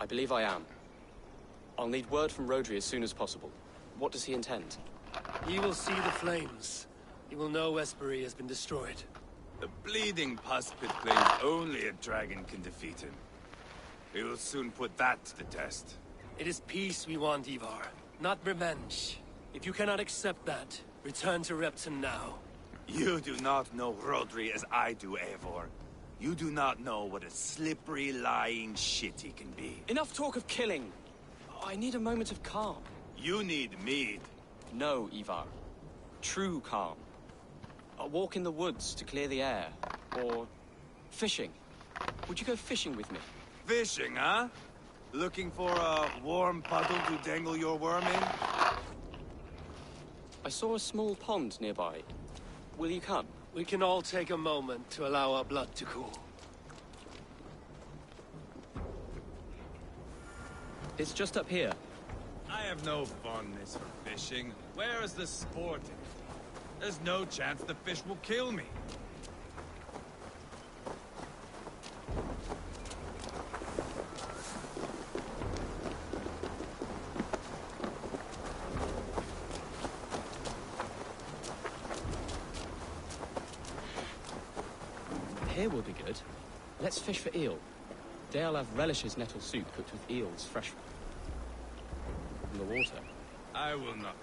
believe I am. I'll need word from Rodri as soon as possible. What does he intend? He will see the flames. He will know Espery has been destroyed. The bleeding pus pit claims only a dragon can defeat him. We will soon put that to the test. It is peace we want, Ivar, not revenge. If you cannot accept that, return to Repton now. You do not know Rodri as I do, Eivor. You do not know what a slippery, lying shit he can be. Enough talk of killing! I need a moment of calm. You need mead. No, Ivar. True calm. A walk in the woods to clear the air. Or fishing. Would you go fishing with me? Fishing, huh? Looking for a warm puddle to dangle your worm in? I saw a small pond nearby. Will you come? We can all take a moment to allow our blood to cool. It's just up here. I have no fondness for fishing. Where is the sport in it? There's no chance the fish will kill me. Here will be good. Let's fish for eel. Dale relishes nettle soup cooked with eels fresh from the water. I will not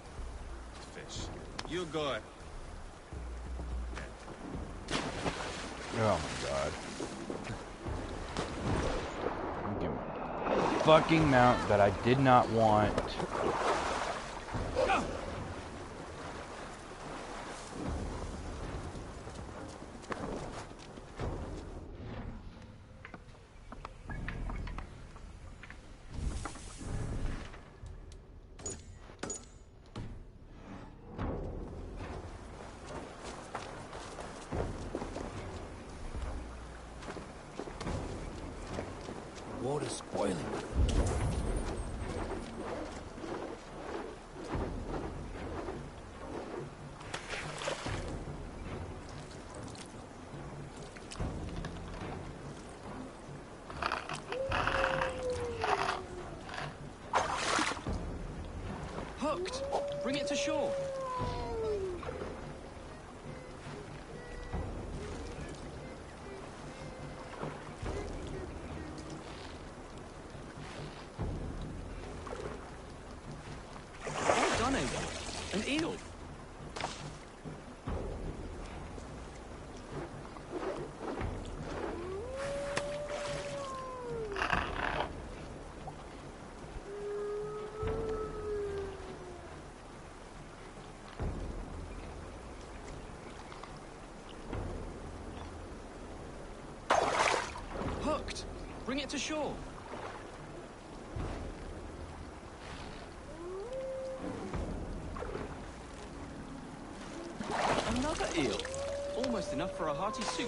fish. You go ahead. Oh my god. Give me a fucking mount that I did not want. water's spoiling. Hooked! Bring it to shore. Well done, Ava. An eel. Hooked! Bring it to shore. Another eel. Almost enough for a hearty soup.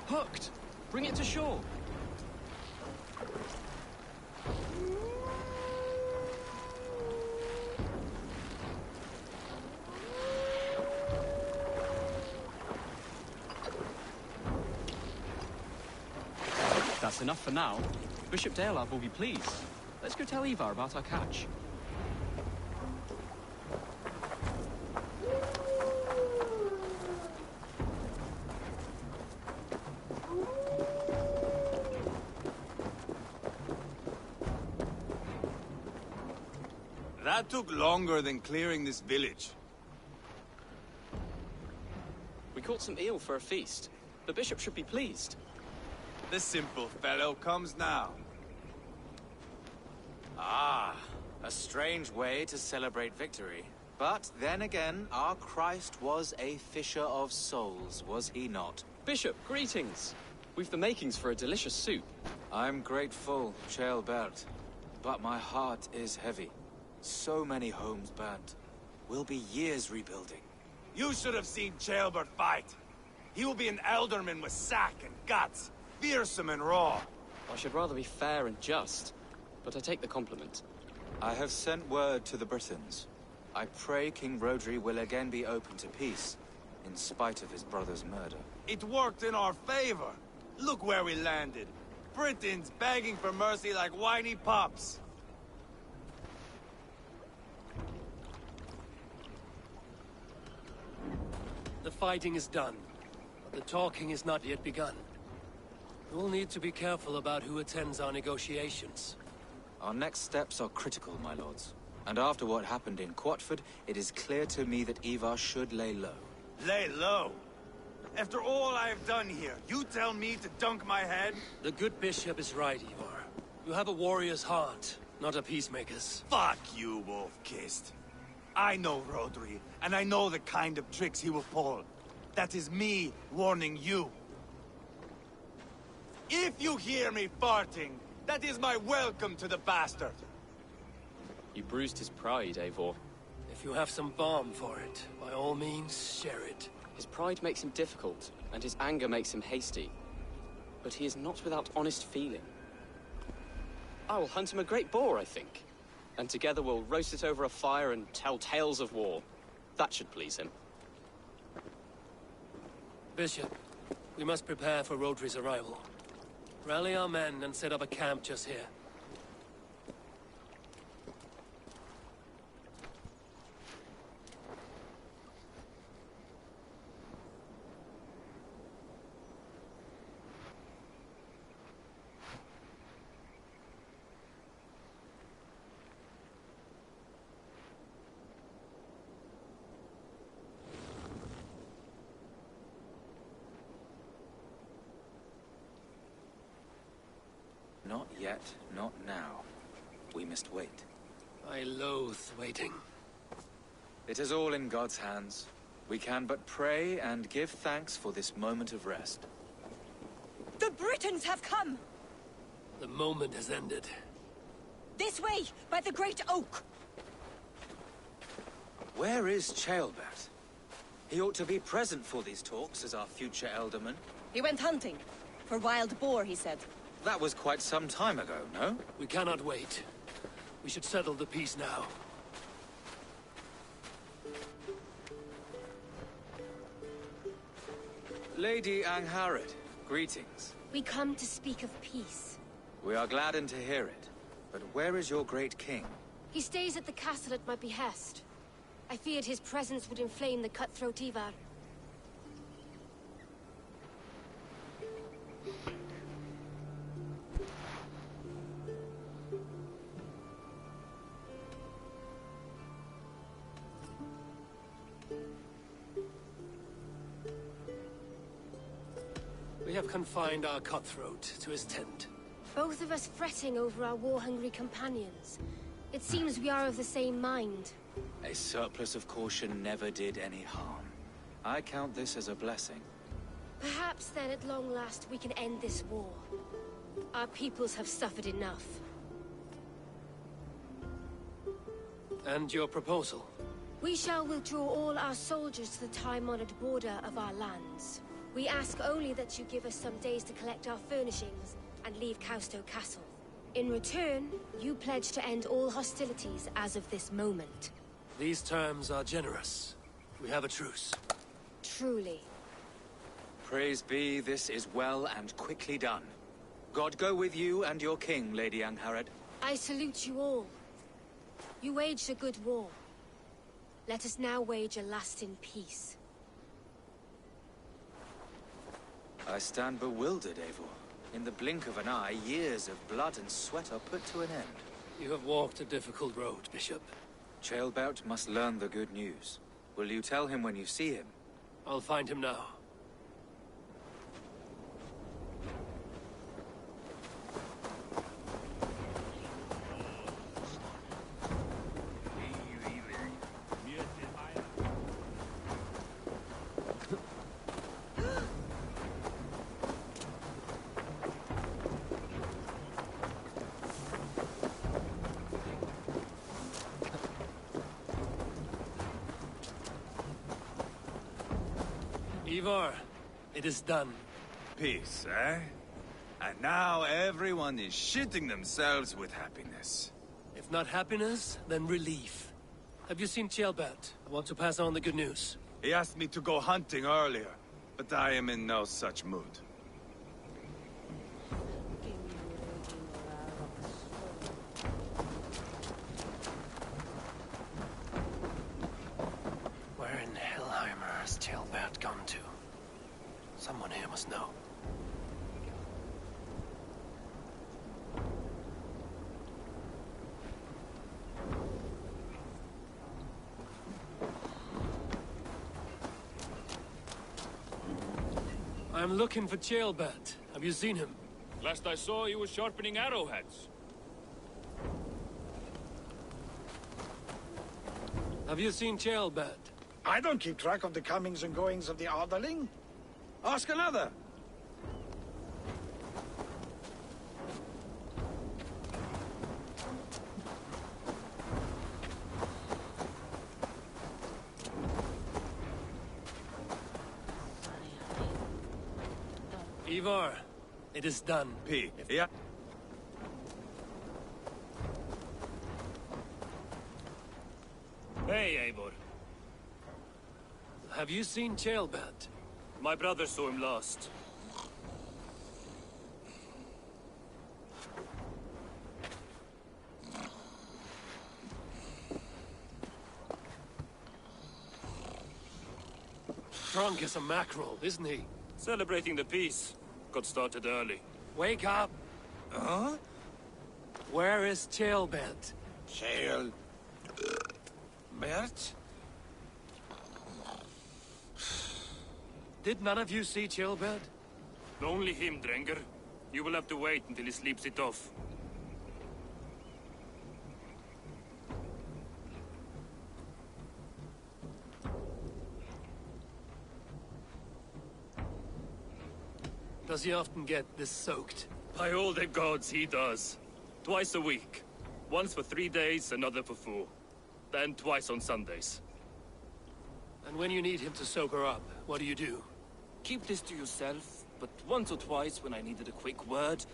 Hooked! Bring it to shore. That's enough for now. Bishop Dalelab will be pleased. Let's go tell Ivar about our catch. That took longer than clearing this village. We caught some eel for a feast. The bishop should be pleased. The simple fellow comes now. Ah, a strange way to celebrate victory. But then again, our Christ was a fisher of souls, was he not? Bishop, greetings. We've the makings for a delicious soup. I'm grateful, Ceolbert, but my heart is heavy. So many homes burnt. We'll be years rebuilding. You should have seen Ceolbert fight. He will be an alderman with sack and guts, fearsome and raw. I should rather be fair and just, but I take the compliment. I have sent word to the Britons. I pray King Rodri will again be open to peace, in spite of his brother's murder. It worked in our favor. Look where we landed. Britons begging for mercy like whiny pups. The fighting is done, but the talking is not yet begun. We'll need to be careful about who attends our negotiations. Our next steps are critical, my lords. And after what happened in Quatford, it is clear to me that Ivar should lay low. Lay low? After all I have done here, you tell me to dunk my head? The good bishop is right, Ivar. You have a warrior's heart, not a peacemaker's. Fuck you, wolf-kissed. I know Rodri, and I know the kind of tricks he will pull. That is me warning you. If you hear me farting, that is my welcome to the bastard. You bruised his pride, Eivor. If you have some balm for it, by all means, share it. His pride makes him difficult, and his anger makes him hasty. But he is not without honest feeling. I will hunt him a great boar, I think. And together we'll roast it over a fire and tell tales of war. That should please him. Bishop, we must prepare for Rodri's arrival. Rally our men and set up a camp just here. Not yet, not now. We must wait. I loathe waiting. It is all in God's hands. We can but pray and give thanks for this moment of rest. The Britons have come! The moment has ended. This way, by the Great Oak! Where is Ceolbert? He ought to be present for these talks as our future elderman. He went hunting. For wild boar, he said. That was quite some time ago, no? We cannot wait. We should settle the peace now. Lady Angharad, greetings. We come to speak of peace. We are gladdened to hear it. But where is your great king? He stays at the castle at my behest. I feared his presence would inflame the cutthroat Ivar. We have confined our cutthroat to his tent. Both of us fretting over our war-hungry companions. It seems we are of the same mind. A surplus of caution never did any harm. I count this as a blessing. Perhaps then at long last we can end this war. Our peoples have suffered enough. And your proposal? We shall withdraw all our soldiers to the time-honored border of our lands. We ask only that you give us some days to collect our furnishings and leave Causto Castle. In return, you pledge to end all hostilities as of this moment. These terms are generous. We have a truce. Truly. Praise be, this is well and quickly done. God go with you and your king, Lady Angharad. I salute you all. You waged a good war. Let us now wage a lasting peace. I stand bewildered, Eivor. In the blink of an eye, years of blood and sweat are put to an end. You have walked a difficult road, Bishop. Ceolbert must learn the good news. Will you tell him when you see him? I'll find him now. Ivar, it is done. Peace, eh? And now everyone is shitting themselves with happiness. If not happiness, then relief. Have you seen Ceolbert? I want to pass on the good news. He asked me to go hunting earlier, but I am in no such mood. Where in Hellheimer has Ceolbert gone to? Someone here must know. I'm looking for Ceolbert. Have you seen him? Last I saw, he was sharpening arrowheads. Have you seen Ceolbert? I don't keep track of the comings and goings of the Arderling. Ask another. Ivar, it is done. Yeah. Hey, Eivor. Have you seen Ceolbert? My brother saw him last. Drunk as a mackerel, isn't he? Celebrating the peace. Got started early. Wake up! Huh? Where is Ceolbert? Bert? Did none of you see Ceolbert? Only him, Drenger. You will have to wait until he sleeps it off. Does he often get this soaked? By all the gods, he does. Twice a week. Once for 3 days, another for 4. Then twice on Sundays. And when you need him to soak her up, what do you do? Keep this to yourself, but once or twice when I needed a quick word,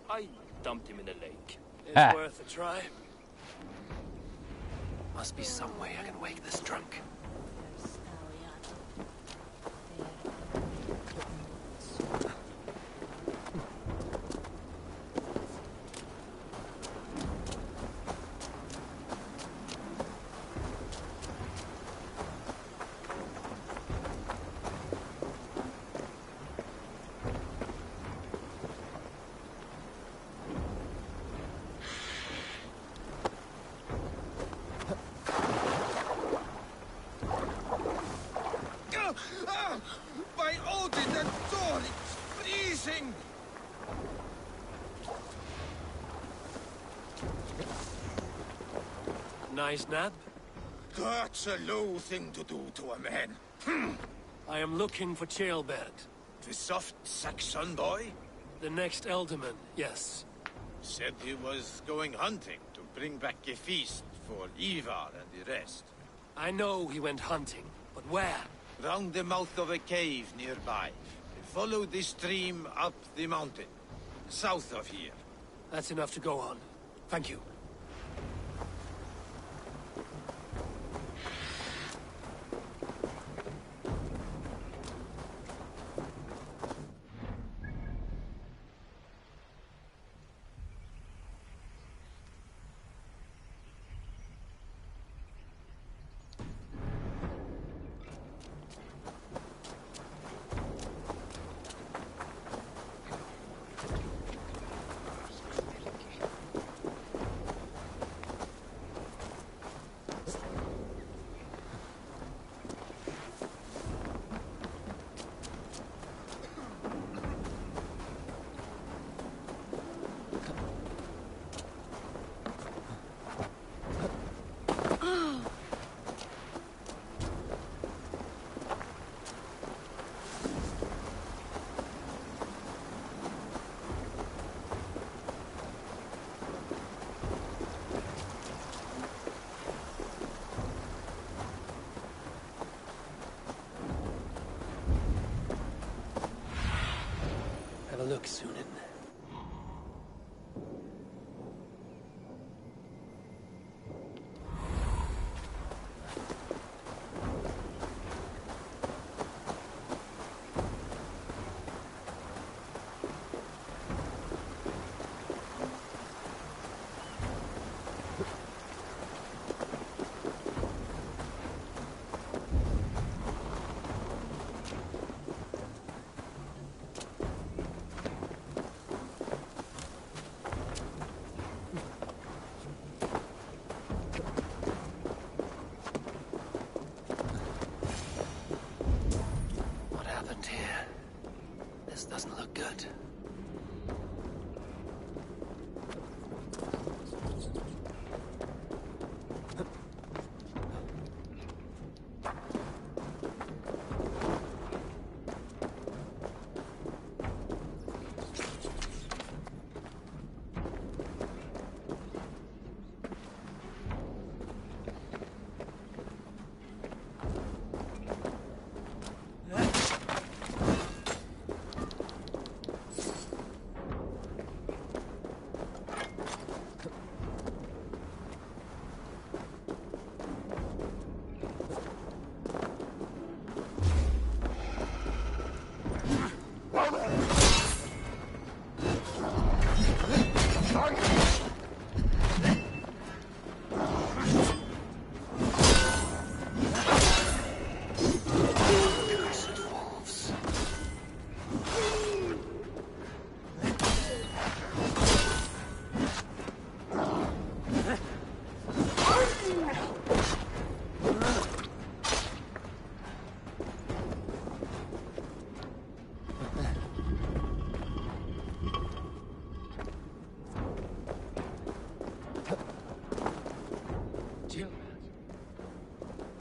I dumped him in a lake. It's worth a try. Must be some way I can wake this drunk. By Odin, that door, it's freezing! Nice nap? That's a low thing to do to a man. I am looking for Chaelbert. The soft Saxon boy? The next Elderman, yes. Said he was going hunting to bring back a feast for Ivar and the rest. I know he went hunting, but where? Round the mouth of a cave nearby. Follow the stream up the mountain, south of here. That's enough to go on. Thank you. Have a look, Sunan. Doesn't look good.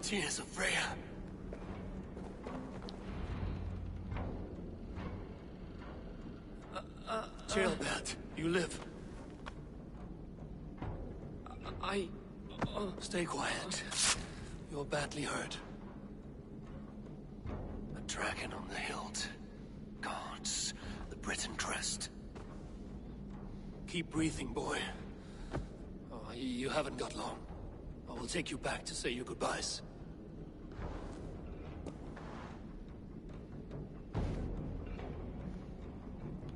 Tears of Freya. Jailbird, you live. Stay quiet. You're badly hurt. A dragon on the hilt. Guards the Briton crest. Keep breathing, boy. Oh, you haven't got long. I will take you back to say your goodbyes.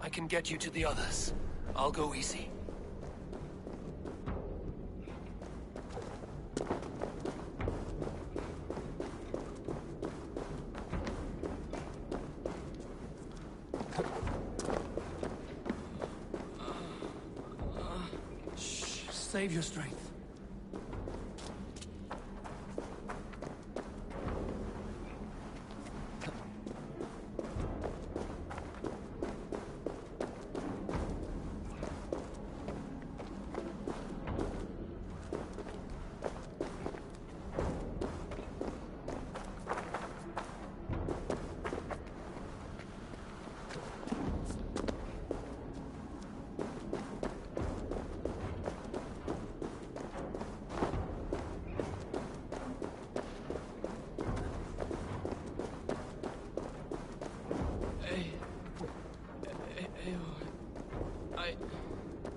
I can get you to the others. I'll go easy. Shh, save your strength.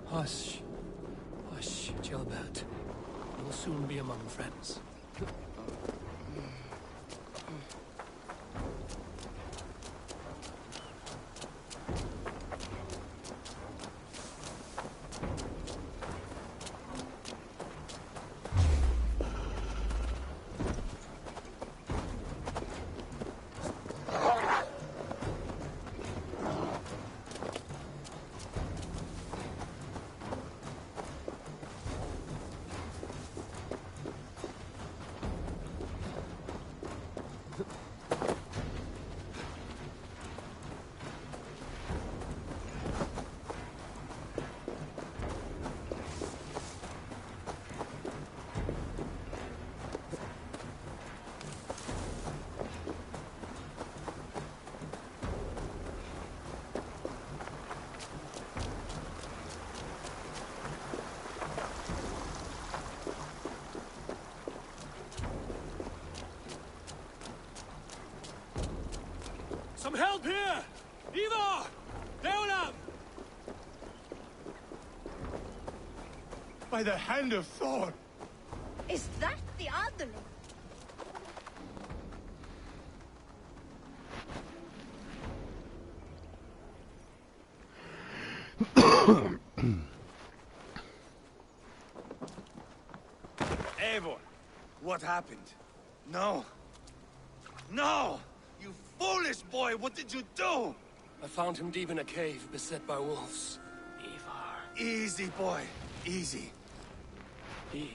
Hush. Hush, Gilbert. You'll soon be among friends. Some help here! Ivor! Leonard! By the hand of Thor! Is that the other? Eivor, what happened? No. No! You foolish boy, what did you do? I found him deep in a cave, beset by wolves. Ivar. Easy, boy. Easy. Ivar.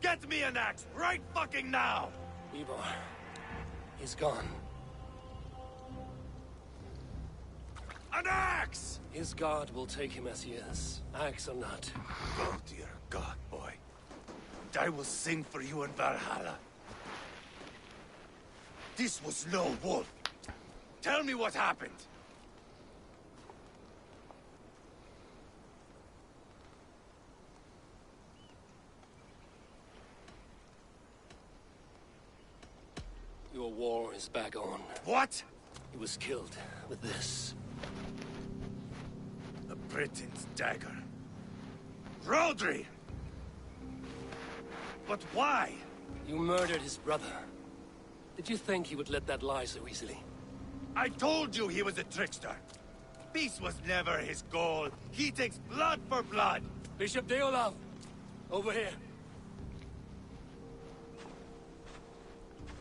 Get me an axe, right fucking now! Ivar. He's gone. An axe! His guard will take him as he is, axe or not. Go to your god, boy. And I will sing for you in Valhalla. This was no wolf. Tell me what happened. Your war is back on. What? He was killed with this. The Briton's dagger. Rodri! But why? You murdered his brother. Did you think he would let that lie so easily? I told you he was a trickster. Peace was never his goal. He takes blood for blood. Bishop Deolav, over here.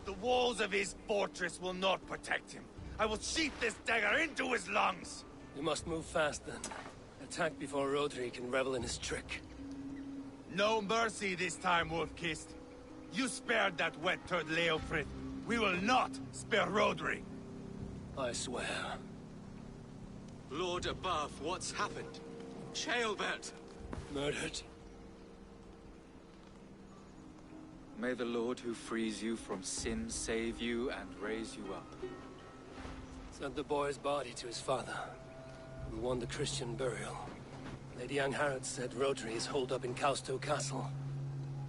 The walls of his fortress will not protect him. I will sheath this dagger into his lungs. You must move fast then. Attack before Rodri can revel in his trick. No mercy this time, Wolf-Kissed. You spared that wet turd Leofrid. We will not spare Rodri. I swear. Lord above, what's happened? Ceolbert! Murdered. May the Lord who frees you from sin save you and raise you up. Sent the boy's body to his father, who won the Christian burial. Lady Angharad said Rodri is holed up in Causto Castle.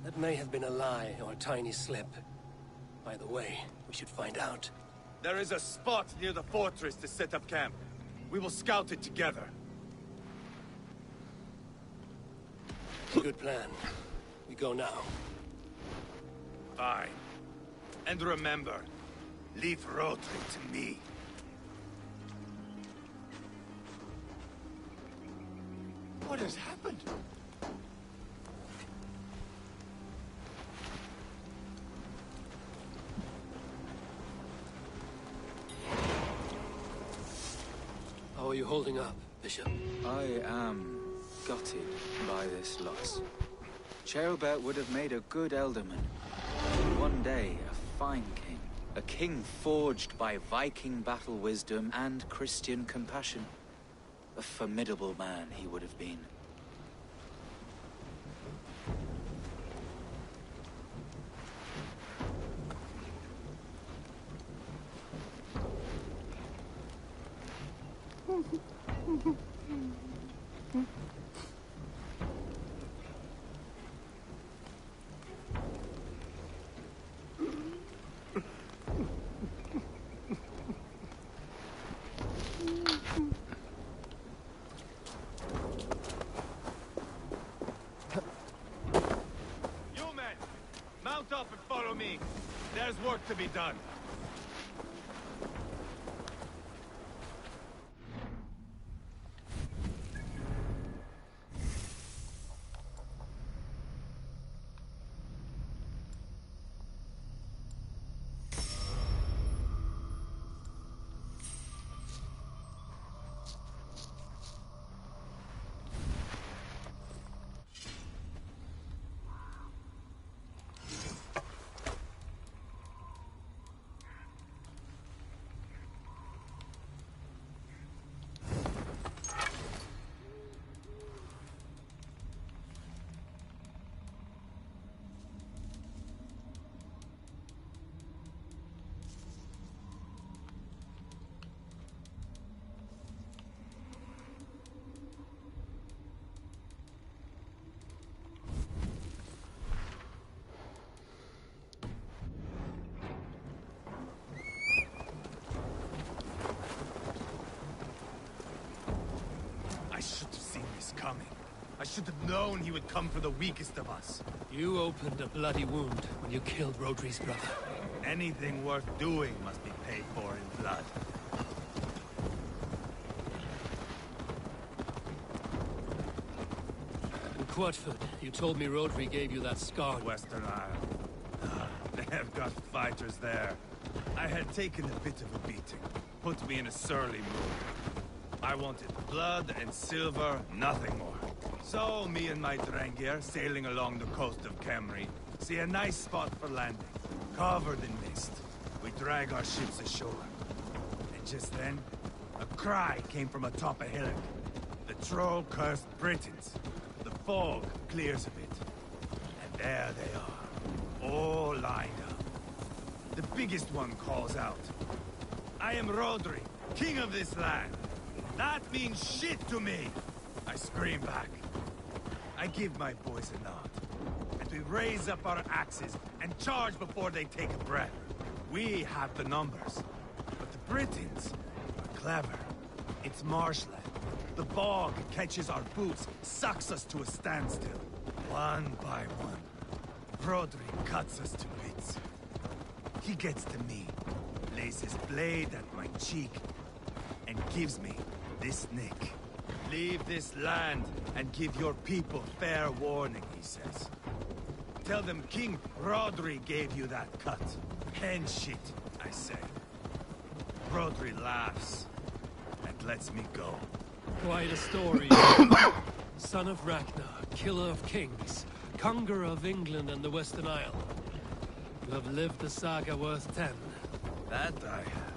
That may have been a lie or a tiny slip. Either way, we should find out. There is a spot near the fortress to set up camp. We will scout it together. Good plan. We go now. Fine. And remember, leave Rodri to me. What has happened? How are you holding up, Bishop? I am gutted by this loss. Ceolbert would have made a good elderman. One day, a fine king. A king forged by Viking battle wisdom and Christian compassion. A formidable man he would have been. Mount up and follow me. There's work to be done. I should have seen this coming. I should have known he would come for the weakest of us. You opened a bloody wound when you killed Rodri's brother. Anything worth doing must be paid for in blood. In Quatford, you told me Rodri gave you that scar. Western Isle. They have got fighters there. I had taken a bit of a beating. Put me in a surly mood. I wanted blood and silver, nothing more. So, me and my Drengir, sailing along the coast of Kemri, see a nice spot for landing, covered in mist. We drag our ships ashore. And just then, a cry came from atop a hillock. The troll-cursed Britons. The fog clears a bit. And there they are, all lined up. The biggest one calls out, "I am Rodri, king of this land. That means shit to me!" I scream back. I give my boys a nod. And we raise up our axes and charge before they take a breath. We have the numbers. But the Britons are clever. It's marshland. The bog catches our boots, sucks us to a standstill. One by one, Rodri cuts us to bits. He gets to me, lays his blade at my cheek, and gives me this nick. "Leave this land and give your people fair warning," he says. "Tell them King Rodri gave you that cut." "Hen shit," I say. Rodri laughs and lets me go. Quite a story. Son of Ragnar, killer of kings, conqueror of England and the Western Isle. You have lived a saga worth 10. That I have.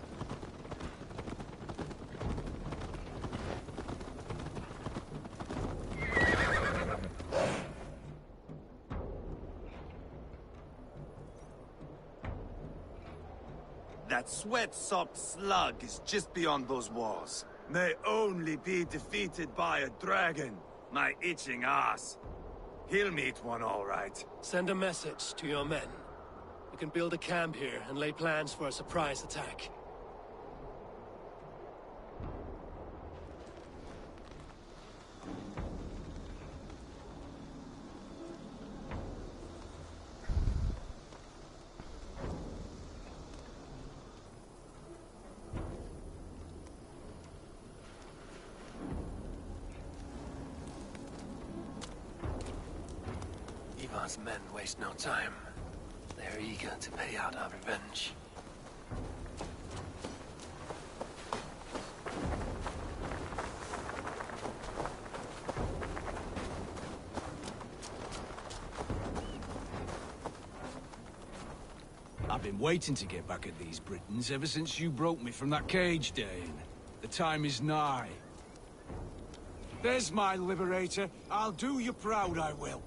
That sweat-sopped slug is just beyond those walls. May only be defeated by a dragon. My itching ass. He'll meet one, all right. Send a message to your men. You can build a camp here and lay plans for a surprise attack. Ivar's men waste no time. They're eager to pay out our revenge. I've been waiting to get back at these Britons ever since you broke me from that cage, Dane. The time is nigh. There's my liberator. I'll do you proud, I will.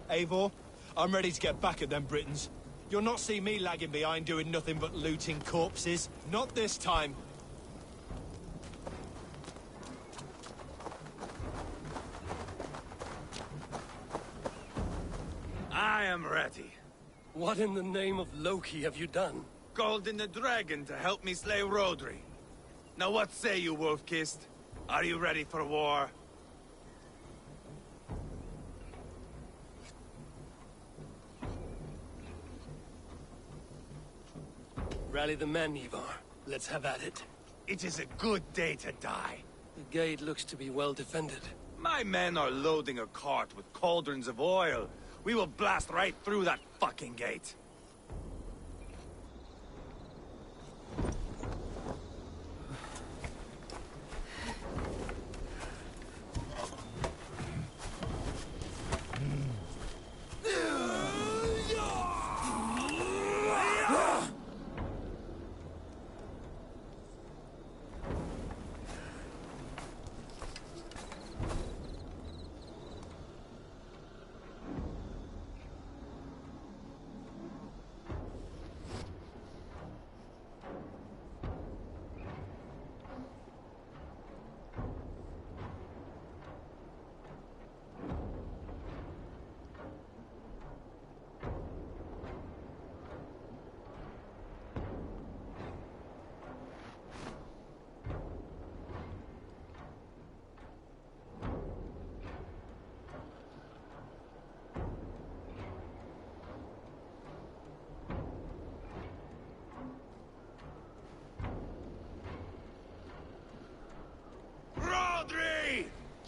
Eivor, I'm ready to get back at them Britons. You'll not see me lagging behind doing nothing but looting corpses. Not this time. I am ready. What in the name of Loki have you done? Called in the dragon to help me slay Rodri. Now what say you, Wolf-Kissed? Are you ready for war? Rally the men, Ivar. Let's have at it. It is a good day to die. The gate looks to be well defended. My men are loading a cart with cauldrons of oil. We will blast right through that fucking gate.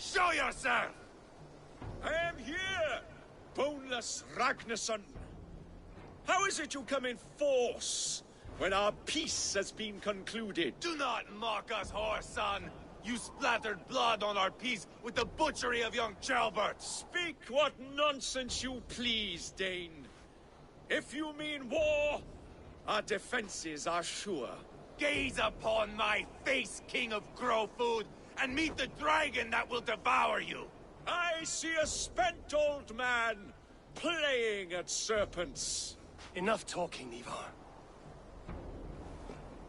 Show yourself! I am here, boneless Ragnarsson. How is it you come in force when our peace has been concluded? Do not mock us, whoreson! You splattered blood on our peace with the butchery of young Chalbert! Speak what nonsense you please, Dane. If you mean war, our defenses are sure. Gaze upon my face, King of Grow Food, and meet the dragon that will devour you! I see a spent old man playing at serpents. Enough talking, Ivar.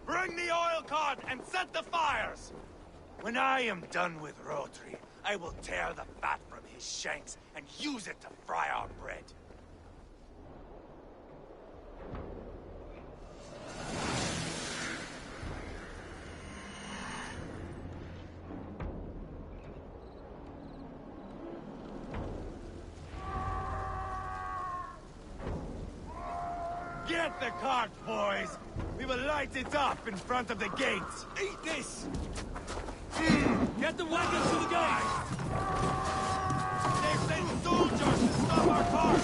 Bring the oil cart and set the fires! When I am done with Rodri, I will tear the fat from his shanks and use it to fry our bread. Get the cart, boys! We will light it up in front of the gate! Eat this! Get the wagons to the gate! They've sent soldiers to stop our cart!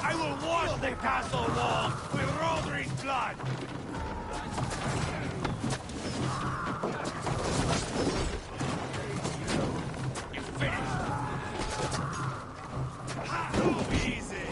I will wash the castle wall with Rodri's blood! You finished! Ha! Too easy!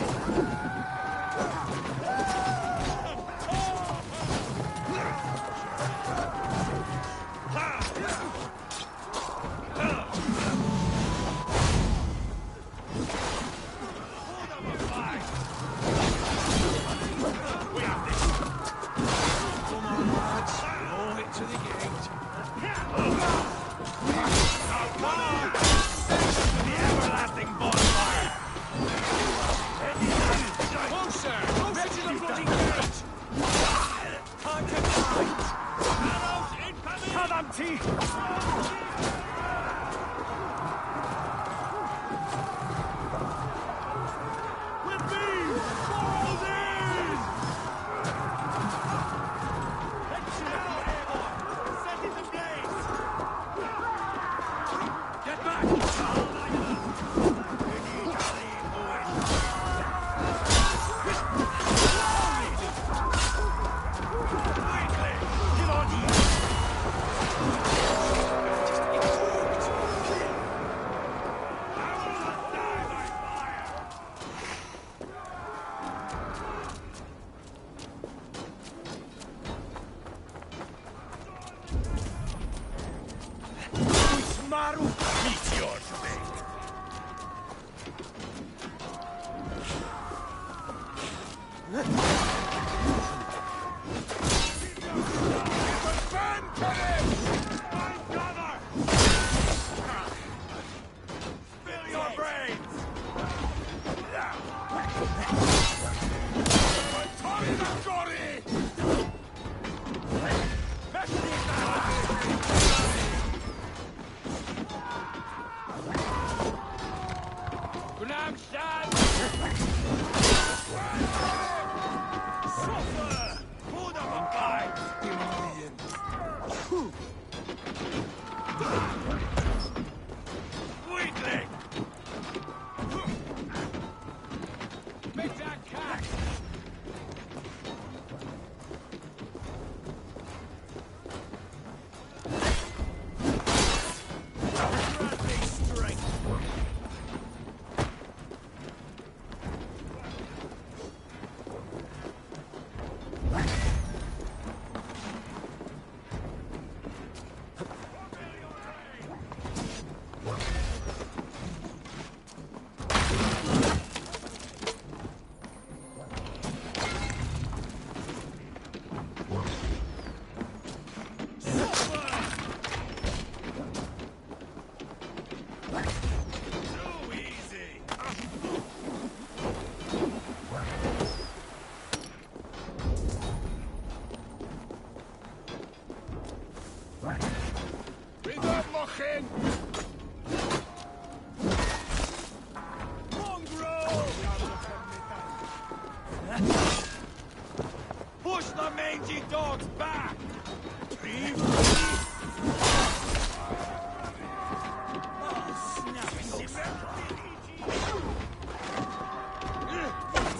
Push the mangy dogs back!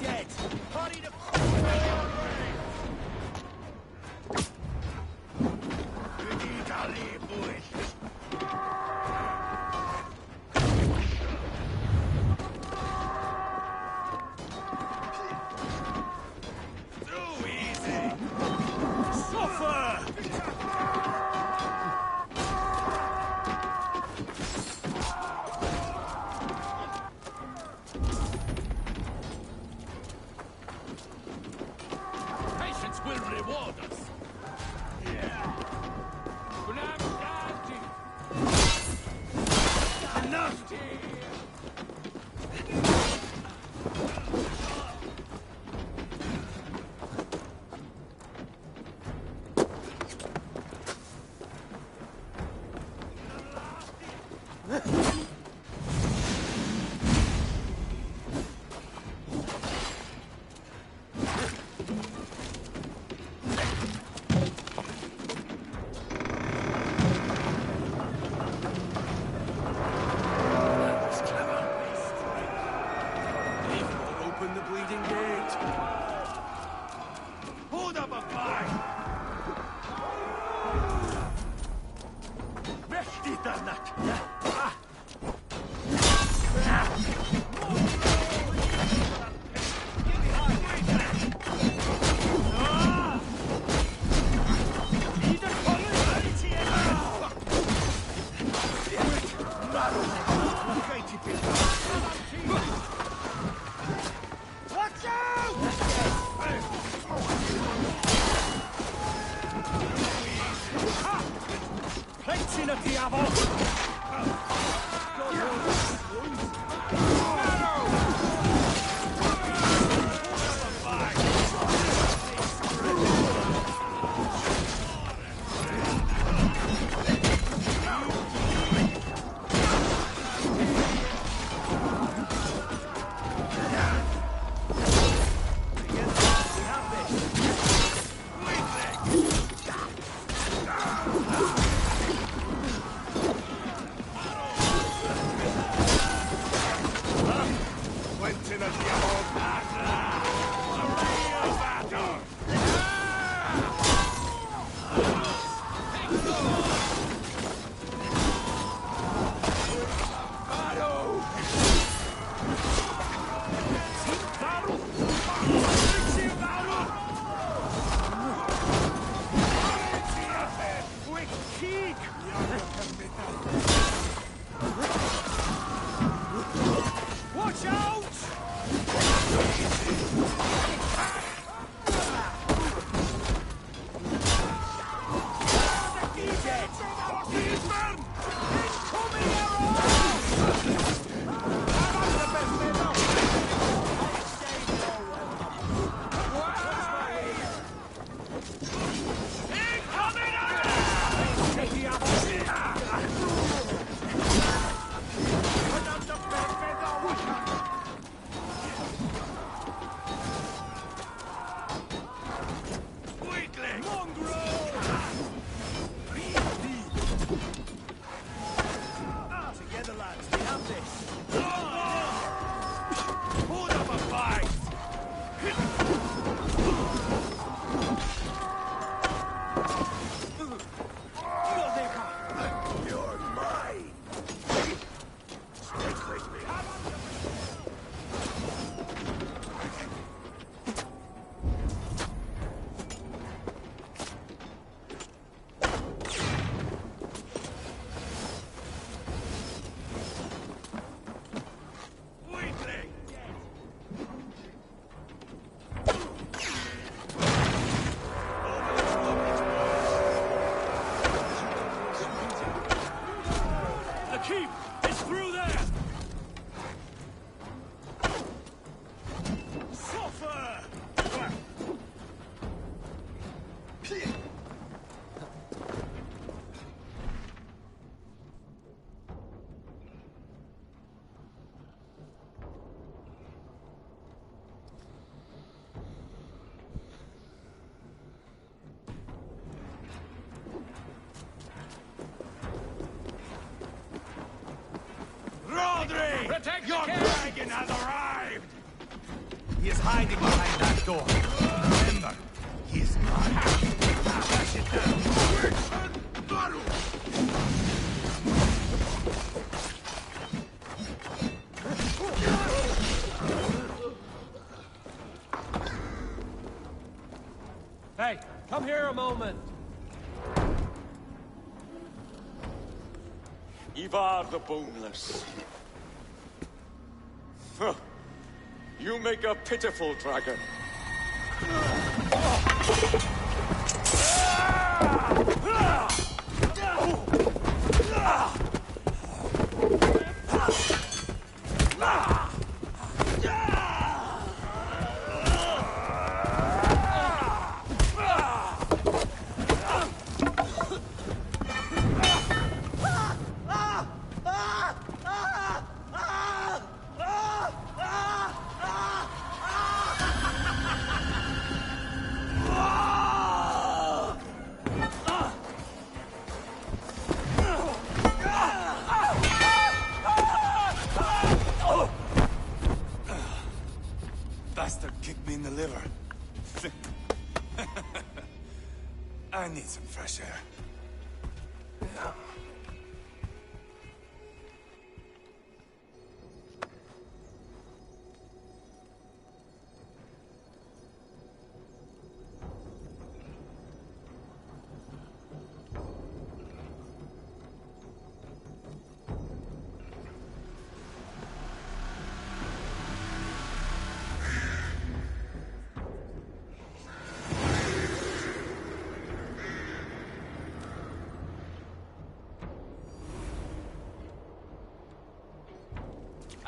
Dead. Party to watch out! Protect Your the cage! dragon has arrived! He is hiding behind that door. Remember, he is mine. Smash it down. Hey, come here a moment. Ivar the Boneless. Huh. You make a pitiful dragon. Bastard kicked me in the liver. I need some fresh air. Yeah.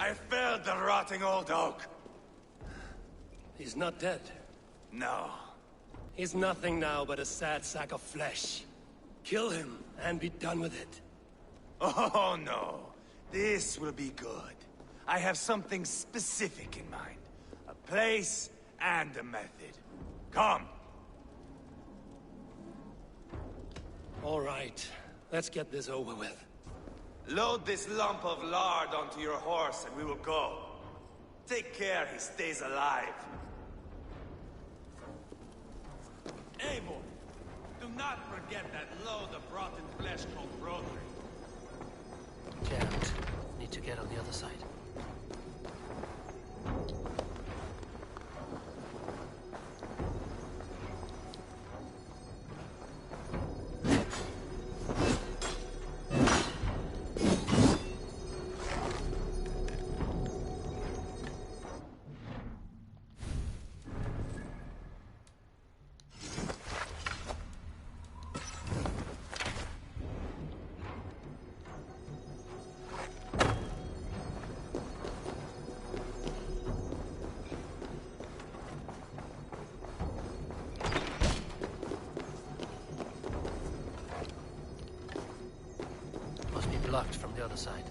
I felled the rotting old oak. He's not dead. No. He's nothing now but a sad sack of flesh. Kill him and be done with it. Oh, no. This will be good. I have something specific in mind. A place and a method. Come. All right. Let's get this over with. Load this lump of lard onto your horse and we will go. Take care he stays alive. Eivor, do not forget that load of rotten flesh called Rodri. Can't. Need to get on the other side. Blocked from the other side.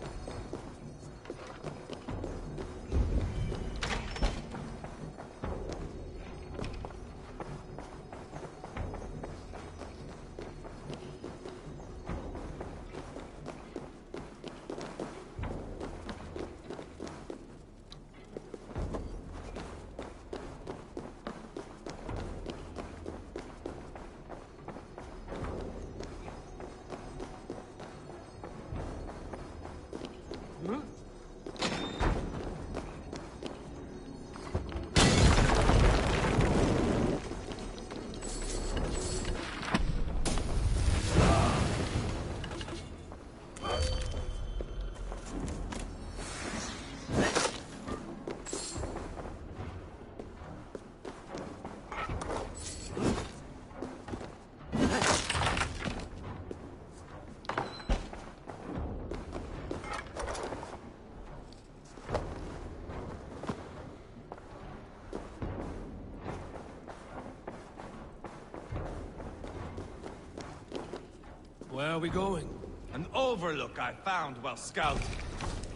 Where are we going? An overlook I found while scouting.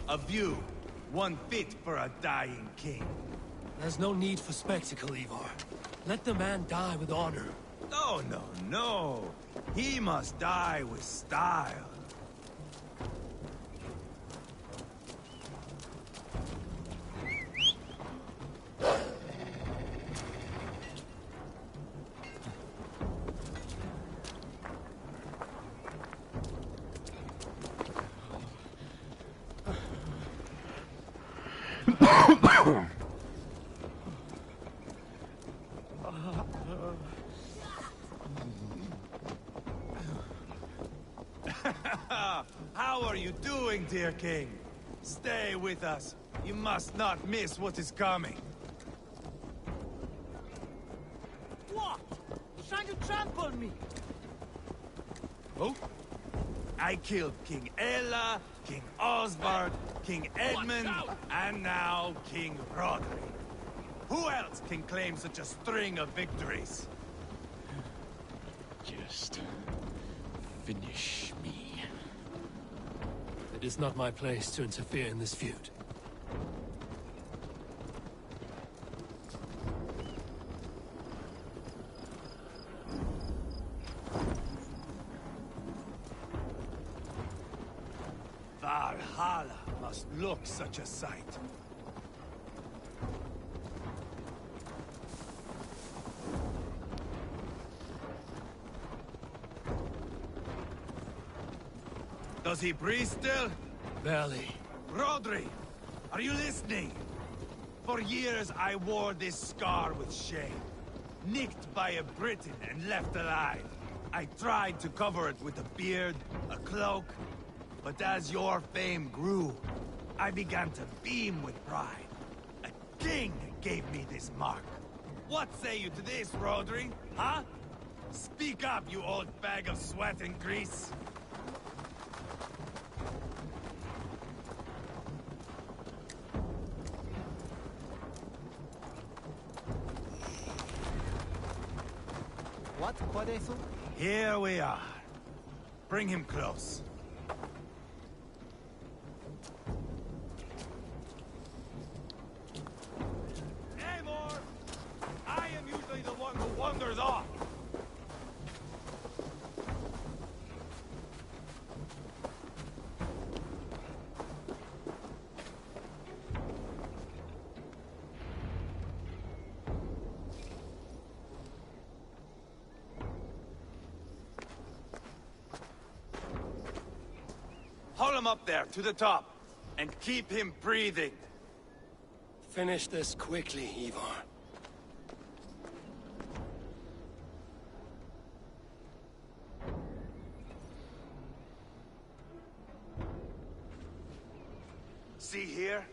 A view, one fit for a dying king. There's no need for spectacle, Ivar. Let the man die with honor. No, no, no. He must die with style. How are you doing, dear king? Stay with us. You must not miss what is coming. What? He's trying to trample me! Oh? I killed King Ella, King Osbert, King Edmund, and now King Rodri. Who else can claim such a string of victories? Just finish me. It is not my place to interfere in this feud. Valhalla must look such a sight. Does he breathe still? Barely. Rodri, are you listening? For years I wore this scar with shame. Nicked by a Briton and left alive. I tried to cover it with a beard, a cloak, but as your fame grew, I began to beam with pride. A king gave me this mark. What say you to this, Rodri? Huh? Speak up, you old bag of sweat and grease. What, Quadesu? Here we are. Bring him close. Eivor! I am usually the one who wanders off. Haul him up there, to the top, and keep him breathing. Finish this quickly, Ivar. See here?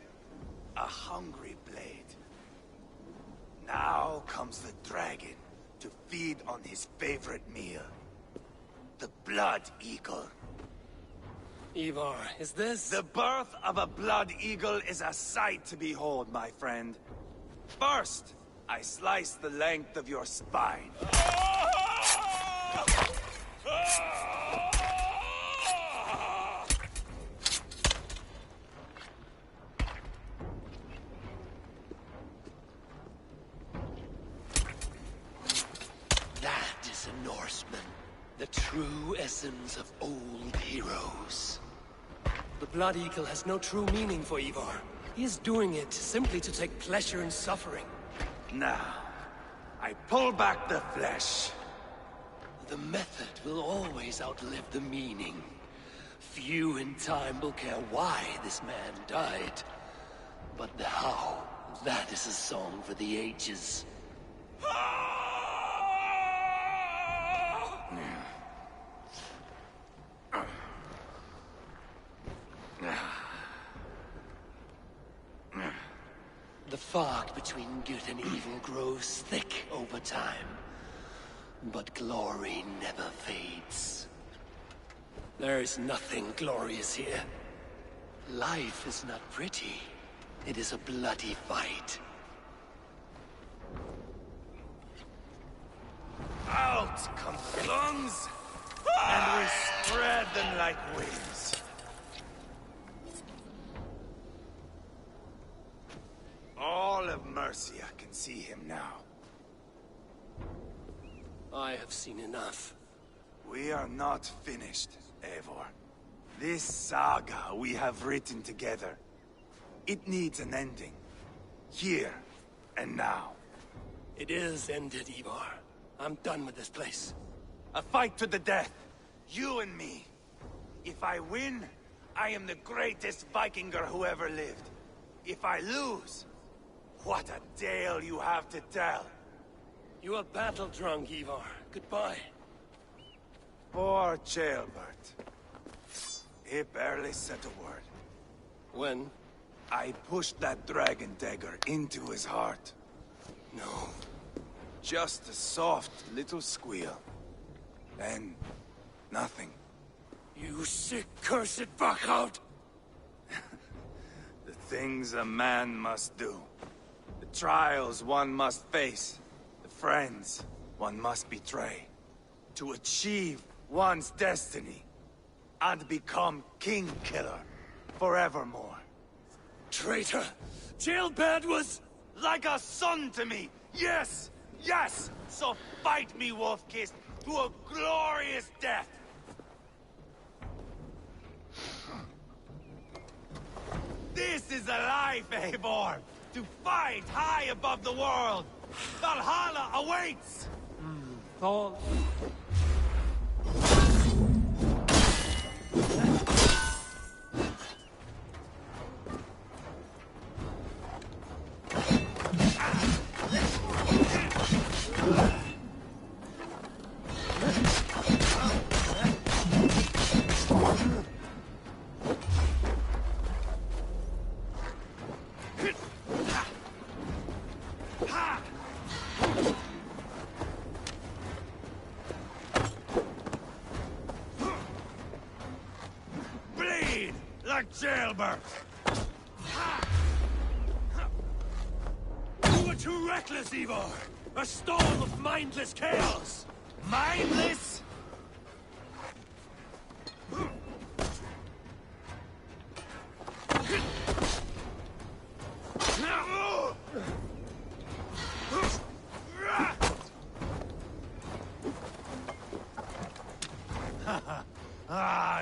A hungry blade. Now comes the dragon to feed on his favorite meal. The blood eagle. Ivar, is this... The birth of a blood eagle is a sight to behold, my friend. First, I slice the length of your spine. That is a Norseman. The true essence of old heroes. The Blood Eagle has no true meaning for Ivar. He is doing it simply to take pleasure in suffering. Now, I pull back the flesh. The method will always outlive the meaning. Few in time will care why this man died. But the how, that is a song for the ages. The fog between good and evil grows thick over time. But glory never fades. There is nothing glorious here. Life is not pretty. It is a bloody fight. Out come the lungs, and we spread them like wings. All of Mercia can see him now. I have seen enough. We are not finished, Eivor. This saga we have written together, it needs an ending. Here and now. It is ended, Ivar. I'm done with this place. A fight to the death. You and me. If I win, I am the greatest Vikinger who ever lived. If I lose, what a tale you have to tell. You are battle-drunk, Ivar. Goodbye. Poor Ceolbert. He barely said a word. When? I pushed that dragon dagger into his heart. No. Just a soft little squeal. Then, nothing. You sick, cursed fuck-out! The things a man must do. The trials one must face. The friends one must betray. To achieve one's destiny. And become King Killer forevermore. Traitor! Jailbird was... like a son to me! Yes! Yes! So fight me, Wolf-Kissed, to a glorious death! This is a life, Eivor! To fight high above the world! Valhalla awaits! Thought... Bleed like jailbirds! You were too reckless, Eivor! A storm of mindless chaos! Mindless?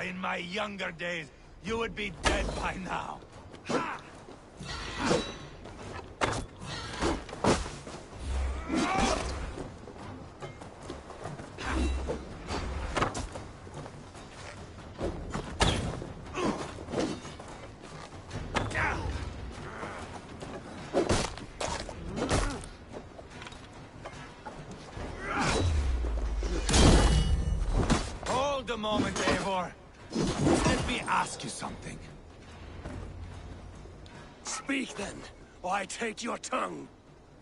In my younger days, you would be dead by now. Hold a moment, Eivor. Let me ask you something. Speak then, or I take your tongue.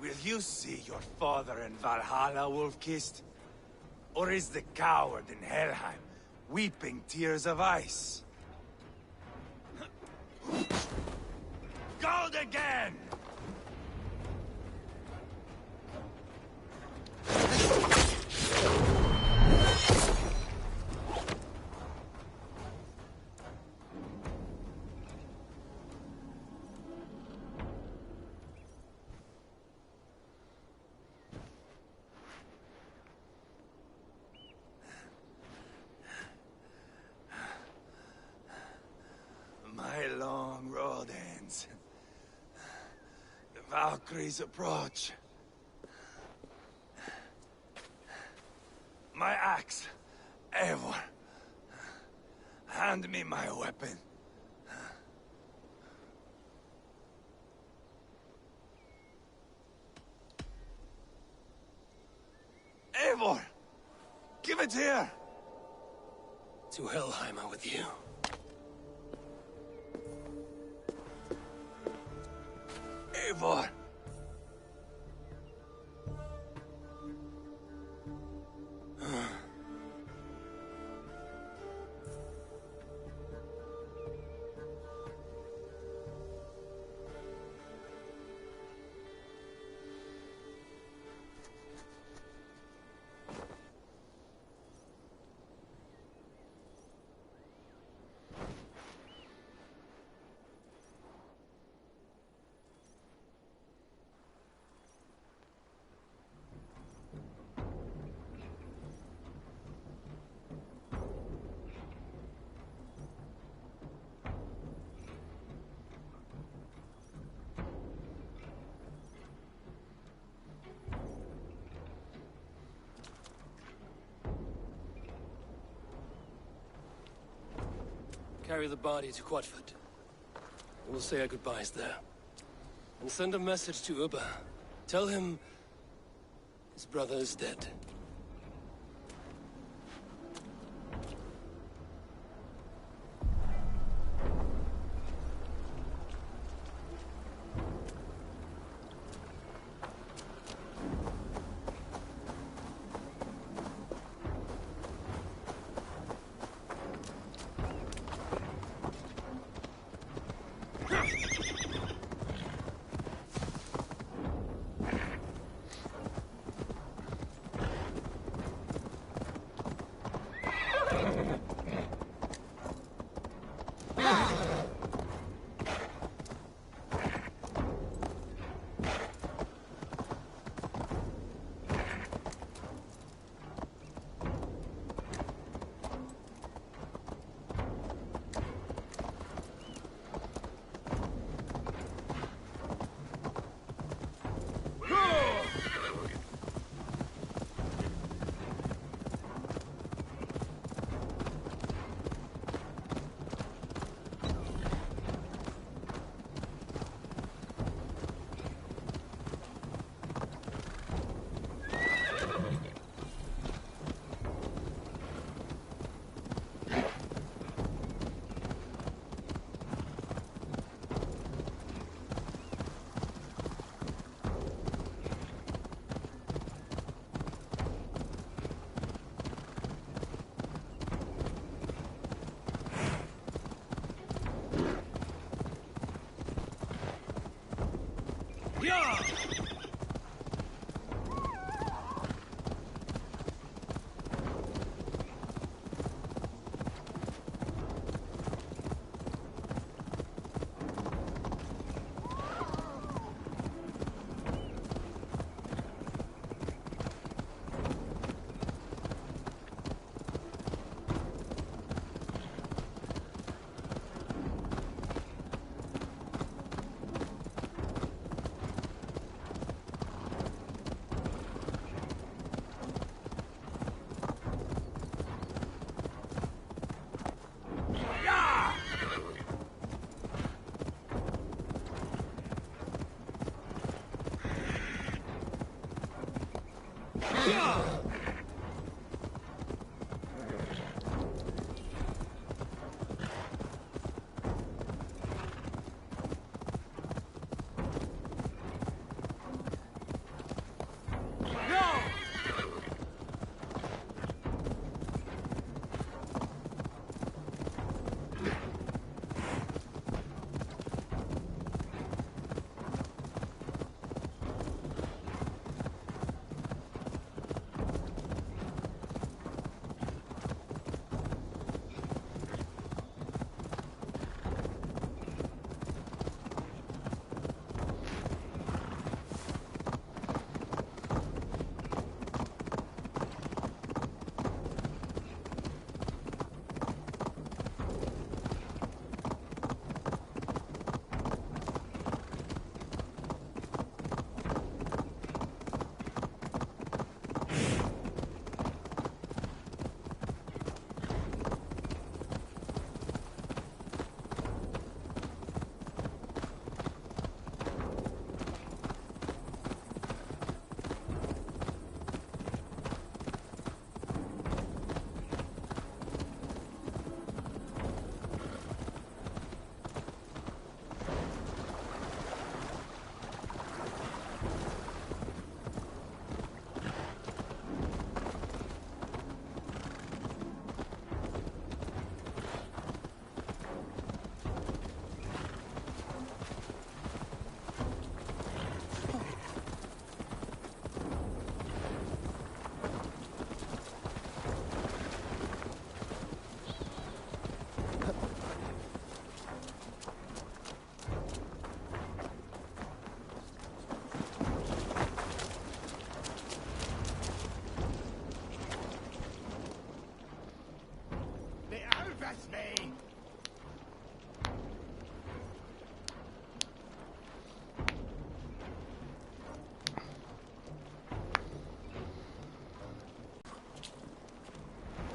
Will you see your father in Valhalla, Wolf-Kissed? Or is the coward in Helheim weeping tears of ice? Gold again! My long road ends. The Valkyries approach. My axe, Eivor. Hand me my weapon. Eivor! Give it here! To Helheim with you. Eivor! Carry the body to Quatford. We'll say our goodbyes there. And send a message to Ubba. Tell him his brother is dead.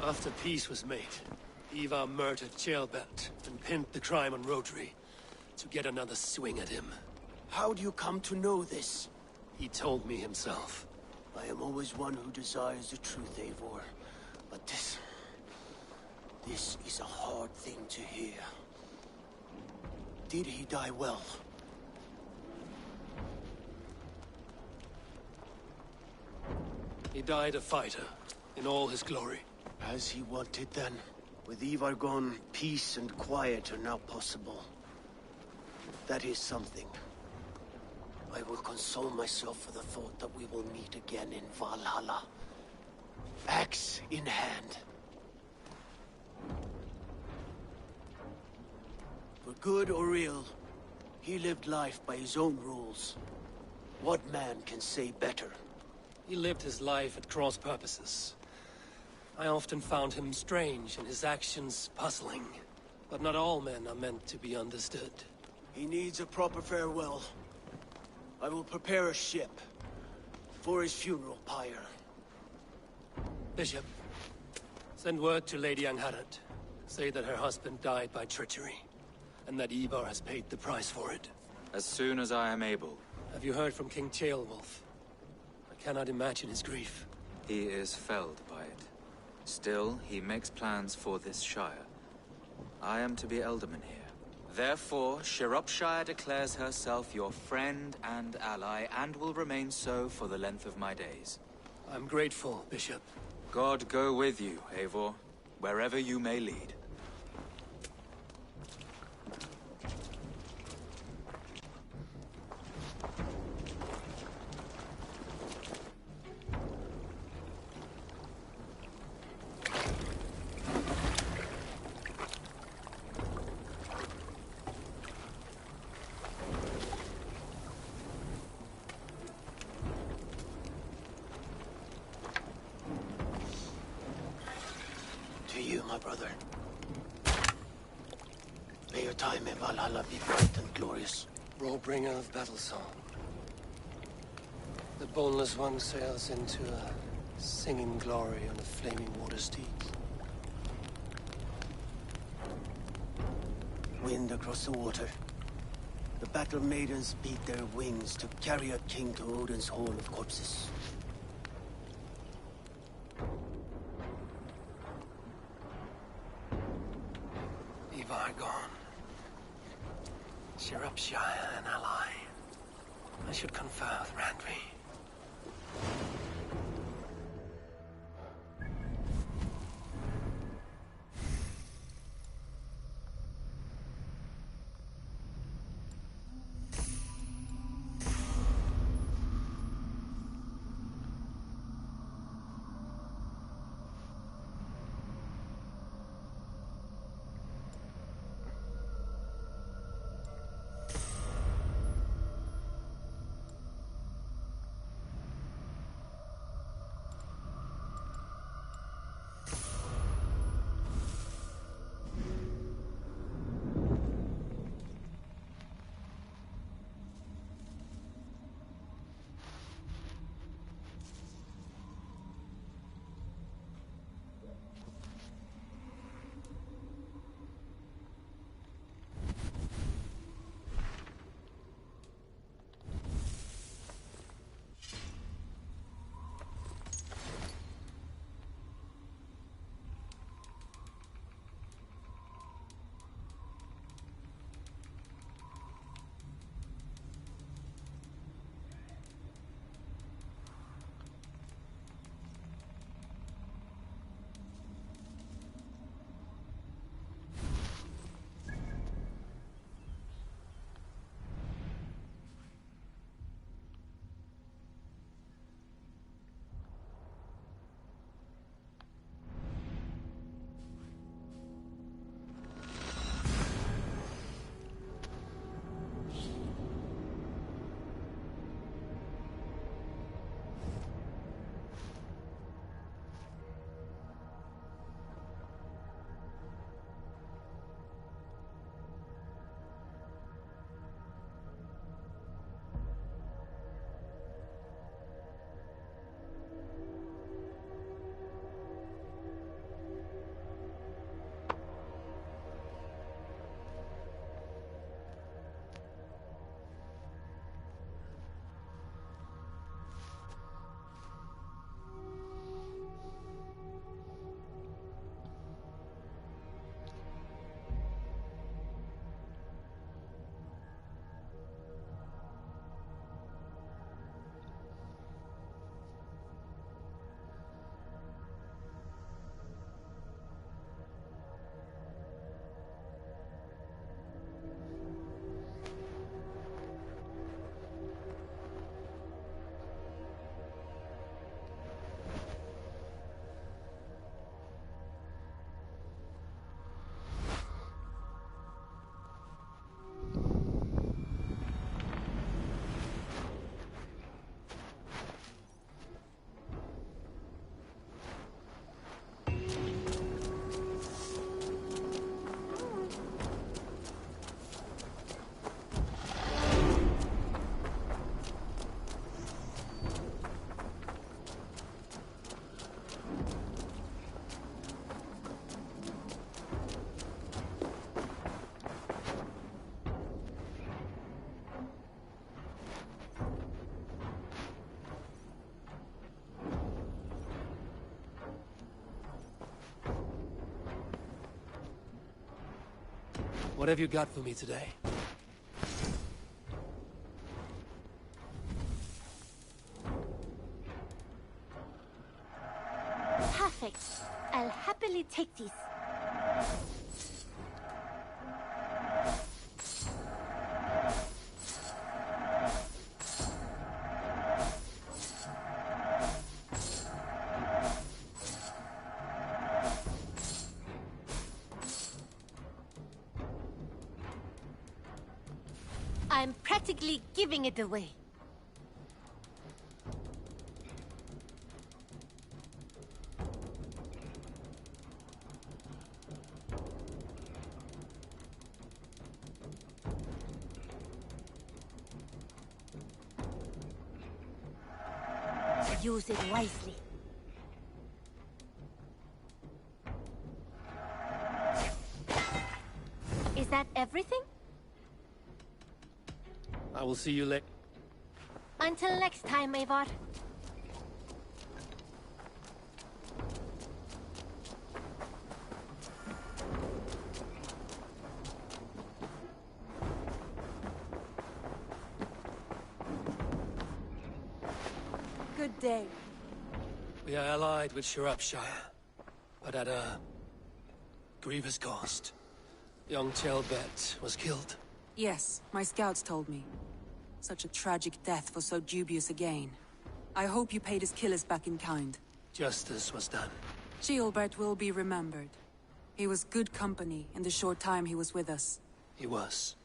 After peace was made, Ivar murdered Ceolbert and pinned the crime on Rodri to get another swing at him. How do you come to know this? He told me himself. I am always one who desires the truth, Eivor. But this is a hard thing to hear. Did he die well? He died a fighter, in all his glory. As he wanted then. With Ivar gone, peace and quiet are now possible. That is something. I will console myself for the thought that we will meet again in Valhalla. Axe in hand. For good or ill, he lived life by his own rules. What man can say better? He lived his life at cross purposes. I often found him strange and his actions puzzling. But not all men are meant to be understood. He needs a proper farewell. I will prepare a ship for his funeral pyre. Bishop, send word to Lady Angharad. Say that her husband died by treachery, and that Ivar has paid the price for it. As soon as I am able. Have you heard from King Ceolwulf? I cannot imagine his grief. He is felled by it. Still, he makes plans for this shire. I am to be alderman here. Therefore, Shropshire declares herself your friend and ally, and will remain so for the length of my days. I'm grateful, Bishop. God go with you, Eivor, wherever you may lead. To you, my brother. May your time in Valhalla be bright and glorious. Rollbringer of battle song. The boneless one sails into a singing glory on a flaming water steed. Wind across the water. The battle maidens beat their wings to carry a king to Odin's hall of corpses. Ivar gone? Cheer up, Shire, an ally. I should confer with Randvi. What have you got for me today? Perfect. I'll happily take these. I'm practically giving it away. Use it wisely. Is that everything? I will see you later. Until next time, Eivor. good day. We are allied with Shropshire, but at a grievous cost. Young Chelbet was killed. Yes, my scouts told me. Such a tragic death for so dubious a gain. I hope you paid his killers back in kind. Justice was done. Ceolbert will be remembered. He was good company in the short time he was with us. He was.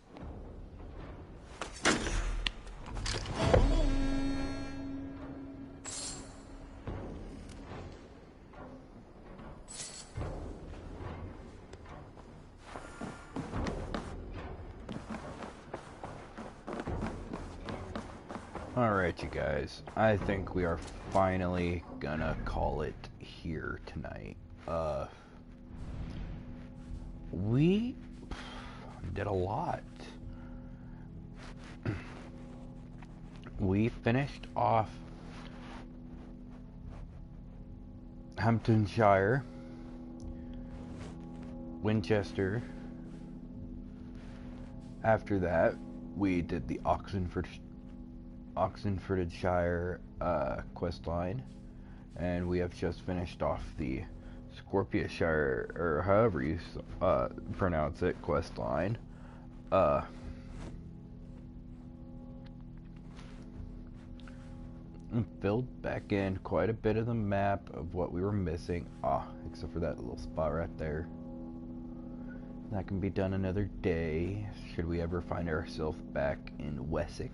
Alright, you guys. I think we are finally gonna call it here tonight. We did a lot. We finished off Hamptonshire, Winchester. After that, we did the Oxenfordshire quest line, and we have just finished off the Scorpiashire, or however you pronounce it, quest line. Filled back in quite a bit of the map of what we were missing, except for that little spot right there. That can be done another day, should we ever find ourselves back in Wessex.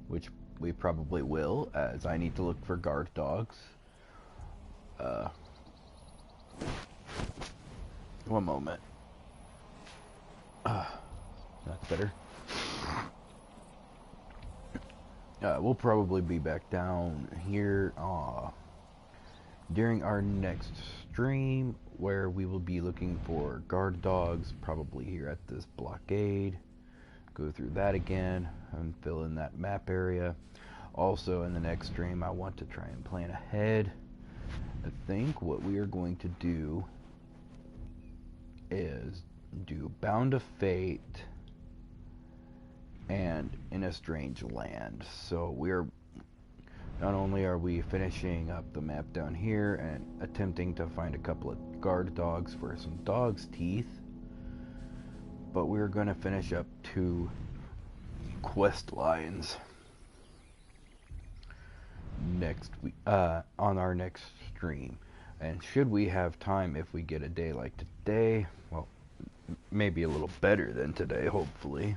Which we probably will, as I need to look for guard dogs. One moment. That's better. We'll probably be back down here during our next stream, where we will be looking for guard dogs, probably here at this blockade. Go through that again and fill in that map area. Also, in the next stream, I want to try and plan ahead. I think what we are going to do is do Bound of Fate and In a Strange Land. So we're not only are we finishing up the map down here and attempting to find a couple of guard dogs for some dog's teeth, but we're going to finish up 2 quest lines next week, on our next stream. And should we have time, if we get a day like today, well, maybe a little better than today, hopefully,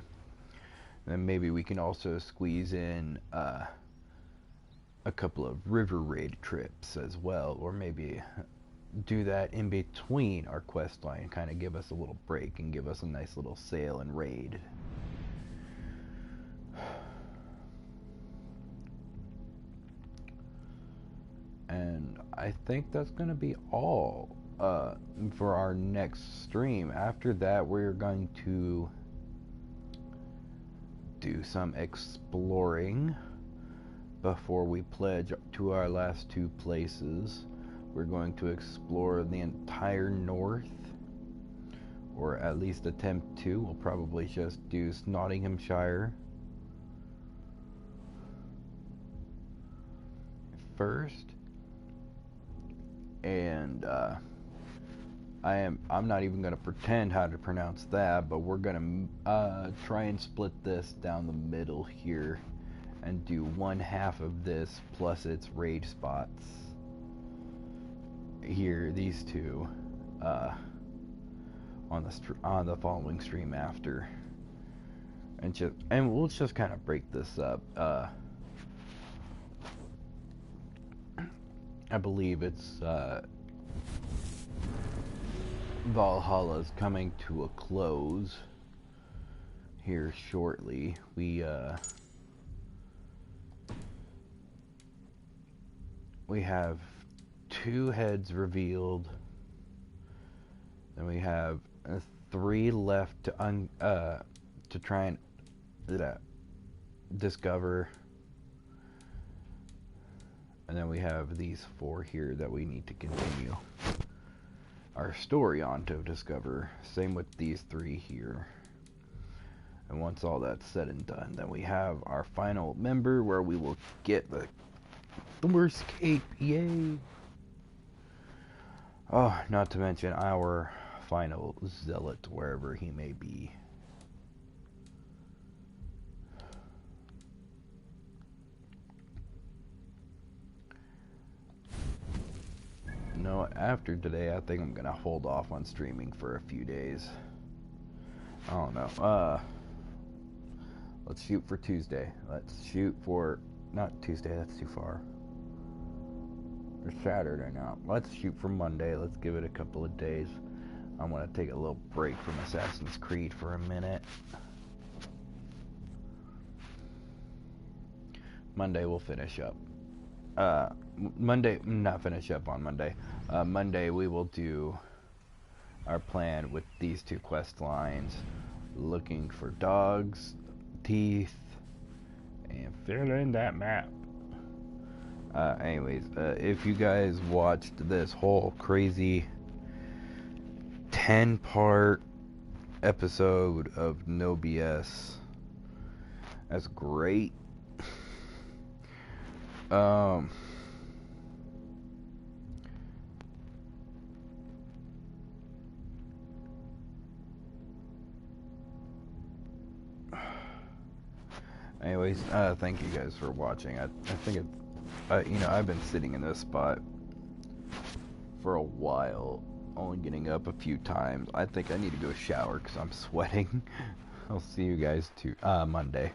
then maybe we can also squeeze in a couple of river raid trips as well, or maybe do that in between our quest line, kind of give us a little break and give us a nice little sail and raid. And I think that's going to be all for our next stream. After that, we're going to do some exploring before we pledge to our last 2 places. We're going to explore the entire north, or at least attempt to. We'll probably just do Nottinghamshire first. And I'm not even going to pretend how to pronounce that, but we're going to try and split this down the middle here and do 1/2 of this plus its raid spots here, these 2 on the following stream after, and we'll just kind of break this up. I believe it's Valhalla's coming to a close here shortly. We have 2 heads revealed, then we have 3 left to try and discover. And then we have these 4 here that we need to continue our story on to discover. Same with these 3 here. And once all that's said and done, then we have our final member, where we will get the The worst cape, yay! Oh, not to mention our final zealot, wherever he may be. No, after today, I think I'm gonna hold off on streaming for a few days. I don't know. Let's shoot for Tuesday. Let's shoot for... Not Tuesday, that's too far. Or Saturday now. Let's shoot for Monday. Let's give it a couple of days. I'm gonna take a little break from Assassin's Creed for a minute. Monday we'll finish up. Monday, not finish up on Monday. Monday we will do our plan with these two quest lines. Looking for dogs, teeth, and fill in that map. Anyways, if you guys watched this whole crazy 10-part episode of No BS, that's great. Anyways, thank you guys for watching. I think it's, you know, I've been sitting in this spot for a while, only getting up a few times. I think I need to go shower because I'm sweating. I'll see you guys Monday.